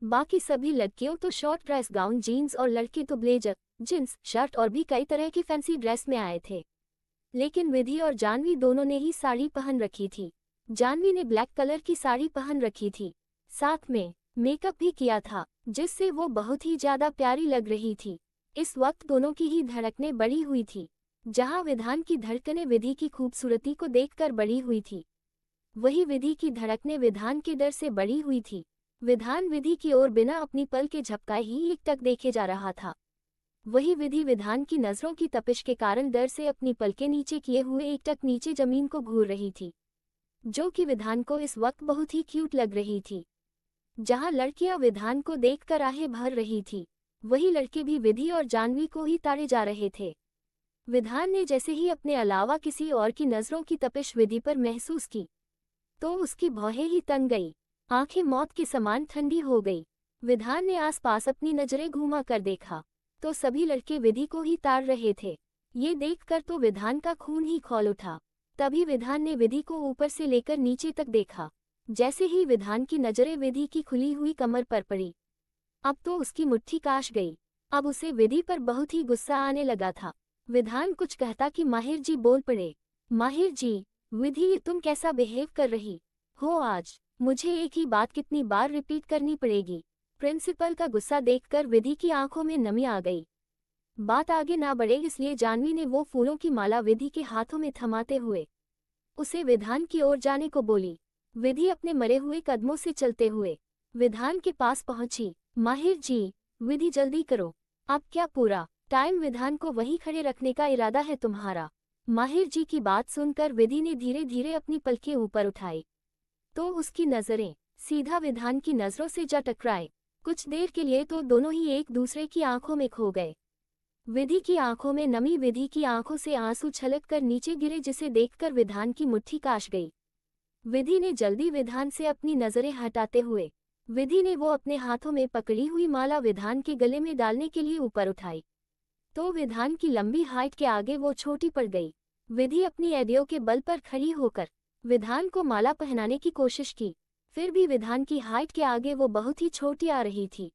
बाकी सभी लड़कियों तो शॉर्ट ड्रेस, गाउन, जीन्स और लड़के तो ब्लेजर, जींस, शर्ट और भी कई तरह की फैंसी ड्रेस में आए थे। लेकिन विधि और जानवी दोनों ने ही साड़ी पहन रखी थी। जानवी ने ब्लैक कलर की साड़ी पहन रखी थी, साथ में मेकअप भी किया था, जिससे वो बहुत ही ज्यादा प्यारी लग रही थी। इस वक्त दोनों की ही धड़कनें बढ़ी हुई थी। जहां विधान की धड़कनें विधि की खूबसूरती को देखकर बढ़ी हुई थी, वही विधि की धड़कनें विधान के डर से बढ़ी हुई थी। विधान विधि की ओर बिना अपनी पल के झपकाए ही एकटक देखे जा रहा था। वही विधि विधान की नजरों की तपिश के कारण डर से अपनी पलकें नीचे किए हुए एकटक नीचे जमीन को घूर रही थी, जो कि विधान को इस वक्त बहुत ही क्यूट लग रही थी। जहां लड़कियां विधान को देखकर आहें भर रही थी, वही लड़के भी विधि और जानवी को ही ताड़े जा रहे थे। विधान ने जैसे ही अपने अलावा किसी और की नजरों की तपिश विधि पर महसूस की, तो उसकी भौहें ही तन गई, आंखें मौत के समान ठंडी हो गई। विधान ने आसपास अपनी नजरें घुमा कर देखा, तो सभी लड़के विधि को ही ताड़ रहे थे। ये देखकर तो विधान का खून ही खौल उठा। तभी विधान ने विधि को ऊपर से लेकर नीचे तक देखा। जैसे ही विधान की नजरें विधि की खुली हुई कमर पर पड़ी, अब तो उसकी मुट्ठी काश गई। अब उसे विधि पर बहुत ही गुस्सा आने लगा था। विधान कुछ कहता कि माहिर जी बोल पड़े। माहिर जी, विधि तुम कैसा बिहेव कर रही हो आज? मुझे एक ही बात कितनी बार रिपीट करनी पड़ेगी? प्रिंसिपल का गुस्सा देखकर विधि की आंखों में नमी आ गई। बात आगे ना बढ़े इसलिए जानवी ने वो फूलों की माला विधि के हाथों में थमाते हुए उसे विधान की ओर जाने को बोली। विधि अपने मरे हुए कदमों से चलते हुए विधान के पास पहुंची। माहिर जी, विधि जल्दी करो, अब क्या पूरा टाइम विधान को वहीं खड़े रखने का इरादा है तुम्हारा? माहिर जी की बात सुनकर विधि ने धीरे धीरे अपनी पलकें ऊपर उठाई, तो उसकी नजरें सीधा विधान की नजरों से जा टकराए। कुछ देर के लिए तो दोनों ही एक दूसरे की आंखों में खो गए। विधि की आंखों में नमी, विधि की आंखों से आंसू छलक कर नीचे गिरे, जिसे देखकर विधान की मुट्ठी काश गई। विधि ने जल्दी विधान से अपनी नजरें हटाते हुए विधि ने वो अपने हाथों में पकड़ी हुई माला विधान के गले में डालने के लिए ऊपर उठाई, तो विधान की लंबी हाइट के आगे वो छोटी पड़ गई। विधि अपनी एडियो के बल पर खड़ी होकर विधान को माला पहनाने की कोशिश की, फिर भी विधान की हाइट के आगे वो बहुत ही छोटी आ रही थी।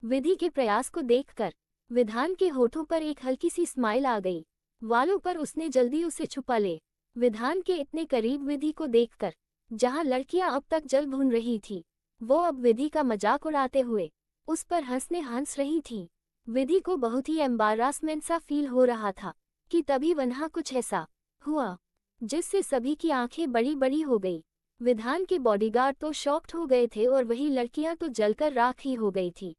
विधि के प्रयास को देखकर विधान के होठों पर एक हल्की सी स्माइल आ गई। वालों पर उसने जल्दी उसे छुपा ले। विधान के इतने करीब विधि को देखकर जहां लड़कियां अब तक जल भून रही थी, वो अब विधि का मजाक उड़ाते हुए उस पर हंस रही थी। विधि को बहुत ही एम्बारासमेंट सा फील हो रहा था कि तभी वहाँ कुछ ऐसा हुआ जिससे सभी की आंखें बड़ी बड़ी हो गई। विधान के बॉडीगार्ड तो शॉक्ड हो गए थे और वही लड़कियां तो जलकर राख ही हो गई थी।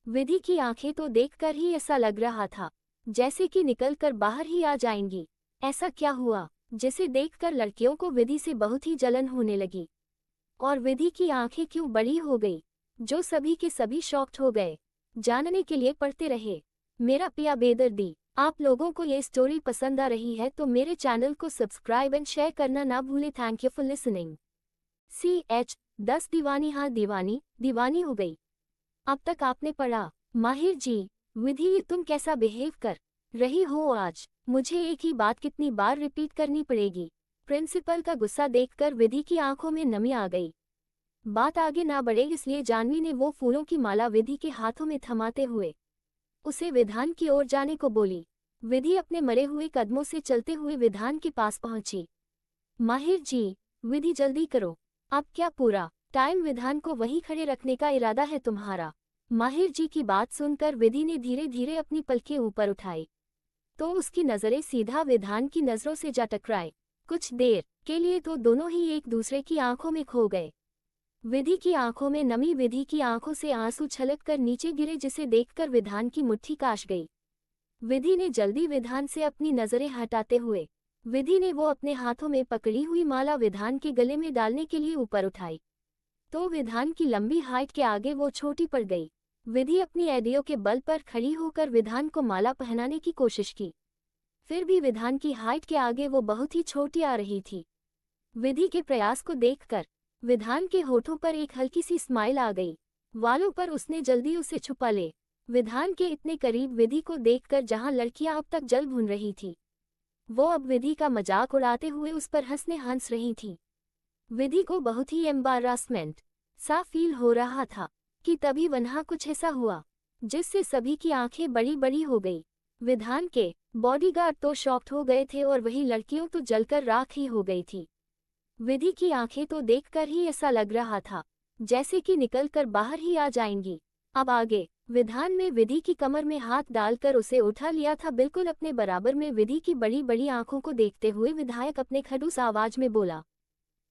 विधि की आंखें तो देखकर ही ऐसा लग रहा था जैसे कि निकलकर बाहर ही आ जाएंगी। ऐसा क्या हुआ जिसे देखकर लड़कियों को विधि से बहुत ही जलन होने लगी? और विधि की आंखें क्यों बड़ी हो गई? जो सभी के सभी शॉक्ड हो गए। जानने के लिए पढ़ते रहे मेरा पिया बेदर्दी। आप लोगों को ये स्टोरी पसंद आ रही है तो मेरे चैनल को सब्सक्राइब एंड शेयर करना ना भूलें। Thank you for listening. CH 10 दीवानी, हाँ दीवानी हो गई। अब तक आपने पढ़ा। माहिर जी, विधि तुम कैसा बिहेव कर रही हो आज? मुझे एक ही बात कितनी बार रिपीट करनी पड़ेगी? प्रिंसिपल का गुस्सा देखकर विधि की आंखों में नमी आ गई। बात आगे ना बढ़े इसलिए जाह्नवी ने वो फूलों की माला विधि के हाथों में थमाते हुए उसे विधान की ओर जाने को बोली। विधि अपने मरे हुए कदमों से चलते हुए विधान के पास पहुंची। माहिर जी, विधि जल्दी करो। अब क्या पूरा टाइम विधान को वहीं खड़े रखने का इरादा है तुम्हारा? माहिर जी की बात सुनकर विधि ने धीरे धीरे अपनी पलकें ऊपर उठाई तो उसकी नजरें सीधा विधान की नजरों से जा टकराए। कुछ देर के लिए तो दोनों ही एक दूसरे की आंखों में खो गए। विधि की आंखों में नमी, विधि की आंखों से आंसू छलक कर नीचे गिरे जिसे देखकर विधान की मुट्ठी काश गई। विधि ने जल्दी विधान से अपनी नजरें हटाते हुए विधि ने वो अपने हाथों में पकड़ी हुई माला विधान के गले में डालने के लिए ऊपर उठाई तो विधान की लंबी हाइट के आगे वो छोटी पड़ गई। विधि अपनी एडियो के बल पर खड़ी होकर विधान को माला पहनाने की कोशिश की, फिर भी विधान की हाइट के आगे वो बहुत ही छोटी आ रही थी। विधि के प्रयास को देखकर विधान के होठों पर एक हल्की सी स्माइल आ गई। वालों पर उसने जल्दी उसे छुपा ले। विधान के इतने करीब विधि को देखकर जहां लड़कियां अब तक जल भून रही थी, वो अब विधि का मजाक उड़ाते हुए उस पर हंस रही थी। विधि को बहुत ही एम्बारासमेंट सा फील हो रहा था कि तभी वहाँ कुछ ऐसा हुआ जिससे सभी की आंखें बड़ी बड़ी हो गई। विधान के बॉडीगार्ड तो शॉक्ड हो गए थे और वही लड़कियों तो जलकर राख ही हो गई थी। विधि की आंखें तो देखकर ही ऐसा लग रहा था जैसे कि निकलकर बाहर ही आ जाएंगी। अब आगे विधान में विधि की कमर में हाथ डालकर उसे उठा लिया था, बिल्कुल अपने बराबर में। विधि की बड़ी बड़ी आंखों को देखते हुए विधायक अपने खड़ूस आवाज में बोला,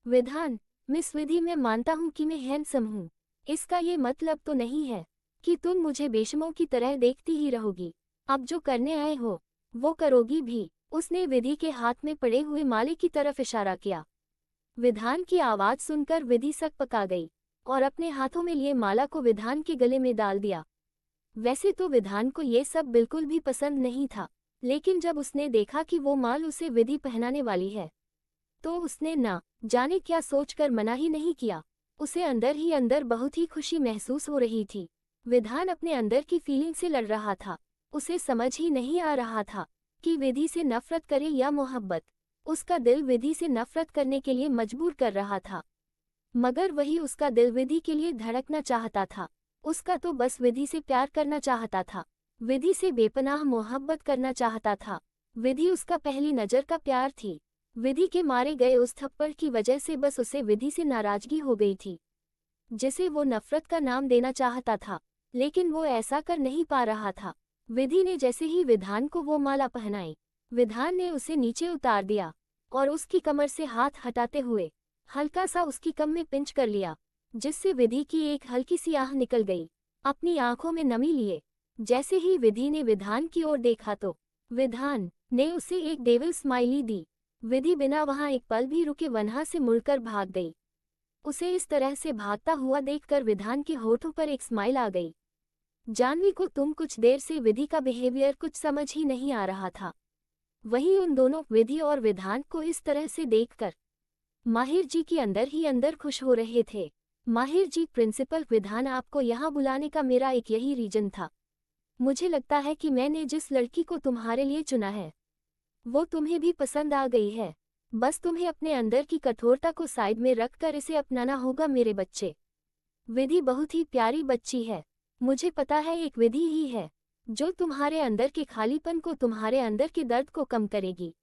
विधान, मिस विधि, मैं मानता हूँ कि मैं हैंडसम हूँ। इसका ये मतलब तो नहीं है कि तुम मुझे बेशमों की तरह देखती ही रहोगी। अब जो करने आए हो वो करोगी भी। उसने विधि के हाथ में पड़े हुए माले की तरफ इशारा किया। विधान की आवाज सुनकर विधि सकपका गई और अपने हाथों में लिए माला को विधान के गले में डाल दिया। वैसे तो विधान को ये सब बिल्कुल भी पसंद नहीं था, लेकिन जब उसने देखा कि वो माल उसे विधि पहनाने वाली है तो उसने ना जाने क्या सोचकर मना ही नहीं किया। उसे अंदर ही अंदर बहुत ही खुशी महसूस हो रही थी। विधान अपने अंदर की फीलिंग से लड़ रहा था। उसे समझ ही नहीं आ रहा था कि विधि से नफरत करे या मोहब्बत। उसका दिल विधि से नफरत करने के लिए मजबूर कर रहा था, मगर वही उसका दिल विधि के लिए धड़कना चाहता था। उसका तो बस विधि से प्यार करना चाहता था, विधि से बेपनाह मोहब्बत करना चाहता था। विधि उसका पहली नज़र का प्यार थी। विधि के मारे गए उस थप्पड़ की वजह से बस उसे विधि से नाराजगी हो गई थी, जिसे वो नफरत का नाम देना चाहता था, लेकिन वो ऐसा कर नहीं पा रहा था। विधि ने जैसे ही विधान को वो माला पहनाई, विधान ने उसे नीचे उतार दिया और उसकी कमर से हाथ हटाते हुए हल्का सा उसकी कम में पिंच कर लिया, जिससे विधि की एक हल्की सी आह निकल गई। अपनी आंखों में नमी लिए जैसे ही विधि ने विधान की ओर देखा तो विधान ने उसे एक डेविल स्माइली दी। विधि बिना वहां एक पल भी रुके वहां से मुड़कर भाग गई। उसे इस तरह से भागता हुआ देखकर विधान के होठों पर एक स्माइल आ गई। जाह्नवी को तुम कुछ देर से विधि का बिहेवियर कुछ समझ ही नहीं आ रहा था। वहीं उन दोनों विधि और विधान को इस तरह से देखकर माहिर जी की अंदर ही अंदर खुश हो रहे थे। माहिर जी, प्रिंसिपल विधान, आपको यहाँ बुलाने का मेरा एक यही रीजन था। मुझे लगता है कि मैंने जिस लड़की को तुम्हारे लिए चुना है वो तुम्हें भी पसंद आ गई है। बस तुम्हें अपने अंदर की कठोरता को साइड में रखकर इसे अपनाना होगा मेरे बच्चे। विधि बहुत ही प्यारी बच्ची है। मुझे पता है एक विधि ही है जो तुम्हारे अंदर के खालीपन को, तुम्हारे अंदर के दर्द को कम करेगी,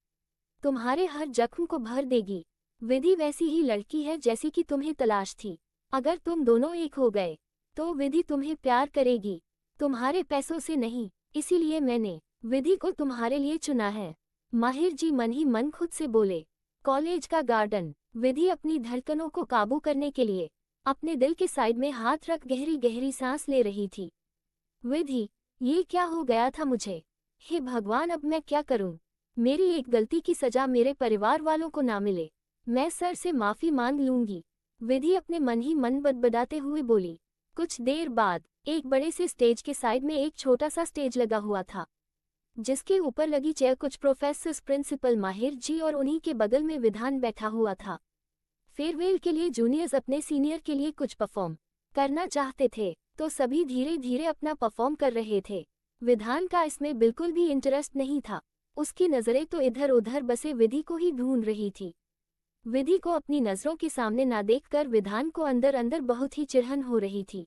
तुम्हारे हर जख्म को भर देगी। विधि वैसी ही लड़की है जैसी कि तुम्हें तलाश थी। अगर तुम दोनों एक हो गए तो विधि तुम्हें प्यार करेगी, तुम्हारे पैसों से नहीं। इसीलिए मैंने विधि को तुम्हारे लिए चुना है। माहिर जी मन ही मन खुद से बोले। कॉलेज का गार्डन। विधि अपनी धड़कनों को काबू करने के लिए अपने दिल के साइड में हाथ रख गहरी गहरी सांस ले रही थी। विधि, ये क्या हो गया था मुझे? हे भगवान, अब मैं क्या करूं? मेरी एक गलती की सजा मेरे परिवार वालों को ना मिले। मैं सर से माफी मांग लूंगी। विधि अपने मन ही मन बदबदाते हुए बोली। कुछ देर बाद एक बड़े से स्टेज के साइड में एक छोटा सा स्टेज लगा हुआ था, जिसके ऊपर लगी चेयर कुछ प्रोफेसर्स, प्रिंसिपल, माहिर जी और उन्हीं के बगल में विधान बैठा हुआ था। फेयरवेल के लिए जूनियर्स अपने सीनियर के लिए कुछ परफॉर्म करना चाहते थे, तो सभी धीरे धीरे अपना परफॉर्म कर रहे थे। विधान का इसमें बिल्कुल भी इंटरेस्ट नहीं था। उसकी नजरें तो इधर उधर बसे विधि को ही ढूंढ रही थी। विधि को अपनी नजरों के सामने ना देखकर विधान को अंदर अंदर बहुत ही चिढ़न हो रही थी।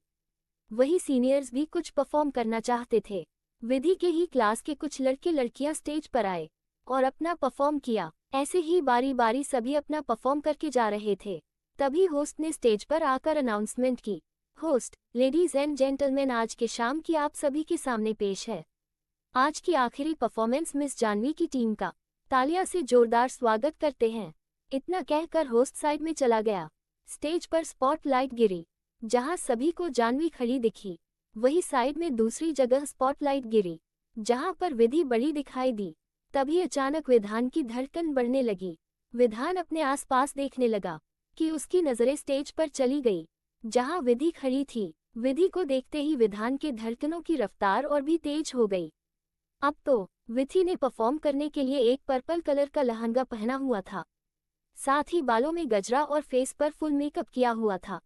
वही सीनियर्स भी कुछ परफॉर्म करना चाहते थे। विधि के ही क्लास के कुछ लड़के लड़कियां स्टेज पर आए और अपना परफॉर्म किया। ऐसे ही बारी बारी सभी अपना परफॉर्म करके जा रहे थे। तभी होस्ट ने स्टेज पर आकर अनाउंसमेंट की। होस्ट, लेडीज एंड जेंटलमैन, आज के शाम की आप सभी के सामने पेश है आज की आखिरी परफॉर्मेंस मिस जानवी की टीम का। तालियां से जोरदार स्वागत करते हैं। इतना कहकर होस्ट साइड में चला गया। स्टेज पर स्पॉटलाइट गिरी। जहां सभी को जानवी खड़ी दिखी, वही साइड में दूसरी जगह स्पॉटलाइट गिरी जहां पर विधि बड़ी दिखाई दी। तभी अचानक विधान की धड़कन बढ़ने लगी। विधान अपने आसपास देखने लगा कि उसकी नजरें स्टेज पर चली गई जहां विधि खड़ी थी। विधि को देखते ही विधान के धड़कनों की रफ्तार और भी तेज हो गई। अब तो विधि ने परफॉर्म करने के लिए एक पर्पल कलर का लहंगा पहना हुआ था, साथ ही बालों में गजरा और फेस पर फुल मेकअप किया हुआ था।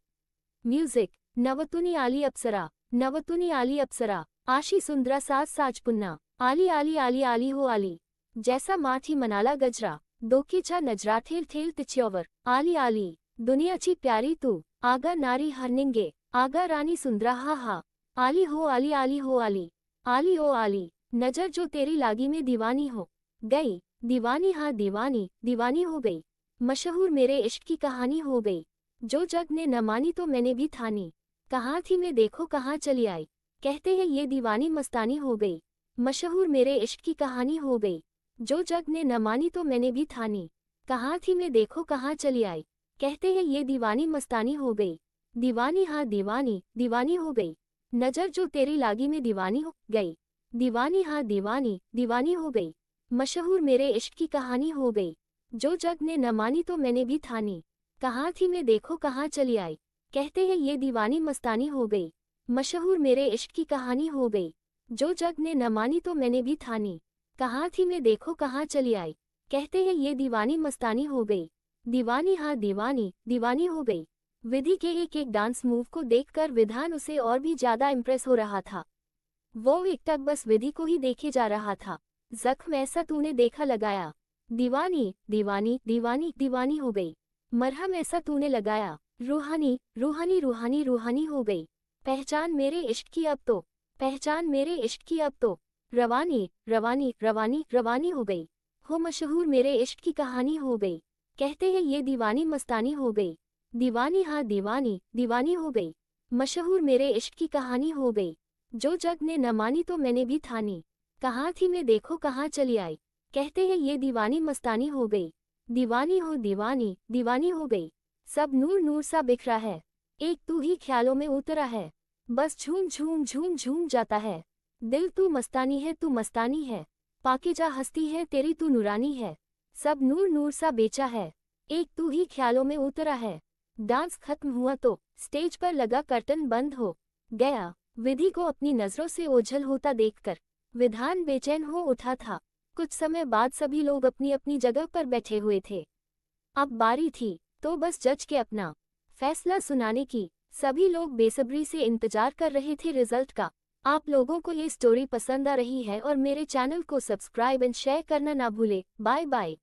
म्यूजिक, नवतुनी आली अप्सरा, नवतुनी आली अप्सरा, आशी सुंदरा साज साजपुन्ना, आली आली आली आली हो आली, जैसा माठी मनाला गजरा, दोकीचा नजरा ठेल ठेल तिच्योवर, आली आली, दुनियाची प्यारी तू, आगा नारी हरनिंगे, आगा रानी सुंदरा हा हा, आली हो आली आली हो आली, आली ओ आली, नजर जो तेरी लागी में दीवानी हो गई, दीवानी हाँ दीवानी, दीवानी हो गई, मशहूर मेरे इश्क की कहानी हो गई, जो जग ने न मानी तो मैंने भी ठानी, कहाँ थी मैं देखो कहाँ चली आई, कहते हैं ये दीवानी मस्तानी हो गई, मशहूर मेरे इश्क की कहानी हो गई, जो जग ने न मानी तो मैंने भी ठानी, कहाँ थी मैं देखो कहाँ चली आई, कहते हैं ये दीवानी मस्तानी हो गई, दीवानी हाँ दीवानी, दीवानी हो गई, नजर जो तेरी लागी में दीवानी हो गई, दीवानी हाँ दीवानी, दीवानी हो गई, मशहूर मेरे इश्क की कहानी हो गई, जो जग ने न मानी तो मैंने भी ठानी, कहाँ थी मैं देखो कहाँ चली आई, कहते हैं ये दीवानी मस्तानी हो गई, मशहूर मेरे इश्क की कहानी हो गई, जो जग ने न मानी तो मैंने भी ठानी, कहाँ थी मैं देखो कहाँ चली आई, कहते हैं ये दीवानी मस्तानी हो गई, दीवानी हाँ दीवानी, दीवानी हो गई। विधि के एक एक डांस मूव को देखकर विधान उसे और भी ज्यादा इम्प्रेस हो रहा था। वो एकटक बस विधि को ही देखे जा रहा था। जख्म ऐसा तूने देखा लगाया, दीवानी दीवानी दीवानी दीवानी हो गई, मरहम ऐसा तूने लगाया, रूहानी रूहानी रूहानी रूहानी हो गई, पहचान मेरे इश्क की अब तो, पहचान मेरे इश्क की अब तो, रवानी रवानी रवानी रवानी हो गई, हो मशहूर मेरे इश्क की कहानी हो गई, कहते हैं ये दीवानी मस्तानी हो गई, दीवानी हाँ दीवानी, दीवानी हो गई, मशहूर मेरे इश्क की कहानी हो गई, जो जग ने न मानी तो मैंने भी ठानी, कहाँ थी मैं देखो कहाँ चली आई, कहते हैं ये दीवानी मस्तानी हो गई, दीवानी हो दीवानी, दीवानी हो गई, सब नूर नूर सा बिखरा है, एक तू ही ख्यालों में उतरा है, बस झूम झूम झूम झूम जाता है, दिल तू मस्तानी है, तू मस्तानी है, पाकीजा हस्ती है तेरी तू नूरानी है, सब नूर नूर सा बेचा है, एक तू ही ख्यालों में उतरा है। डांस खत्म हुआ तो स्टेज पर लगा कर्टन बंद हो गया। विधि को अपनी नजरों से ओझल होता देखकर विधान बेचैन हो उठा था। कुछ समय बाद सभी लोग अपनी अपनी जगह पर बैठे हुए थे। अब बारी थी तो बस जज के अपना फैसला सुनाने की। सभी लोग बेसब्री से इंतजार कर रहे थे रिजल्ट का। आप लोगों को ये स्टोरी पसंद आ रही है और मेरे चैनल को सब्सक्राइब एंड शेयर करना ना भूले। Bye bye.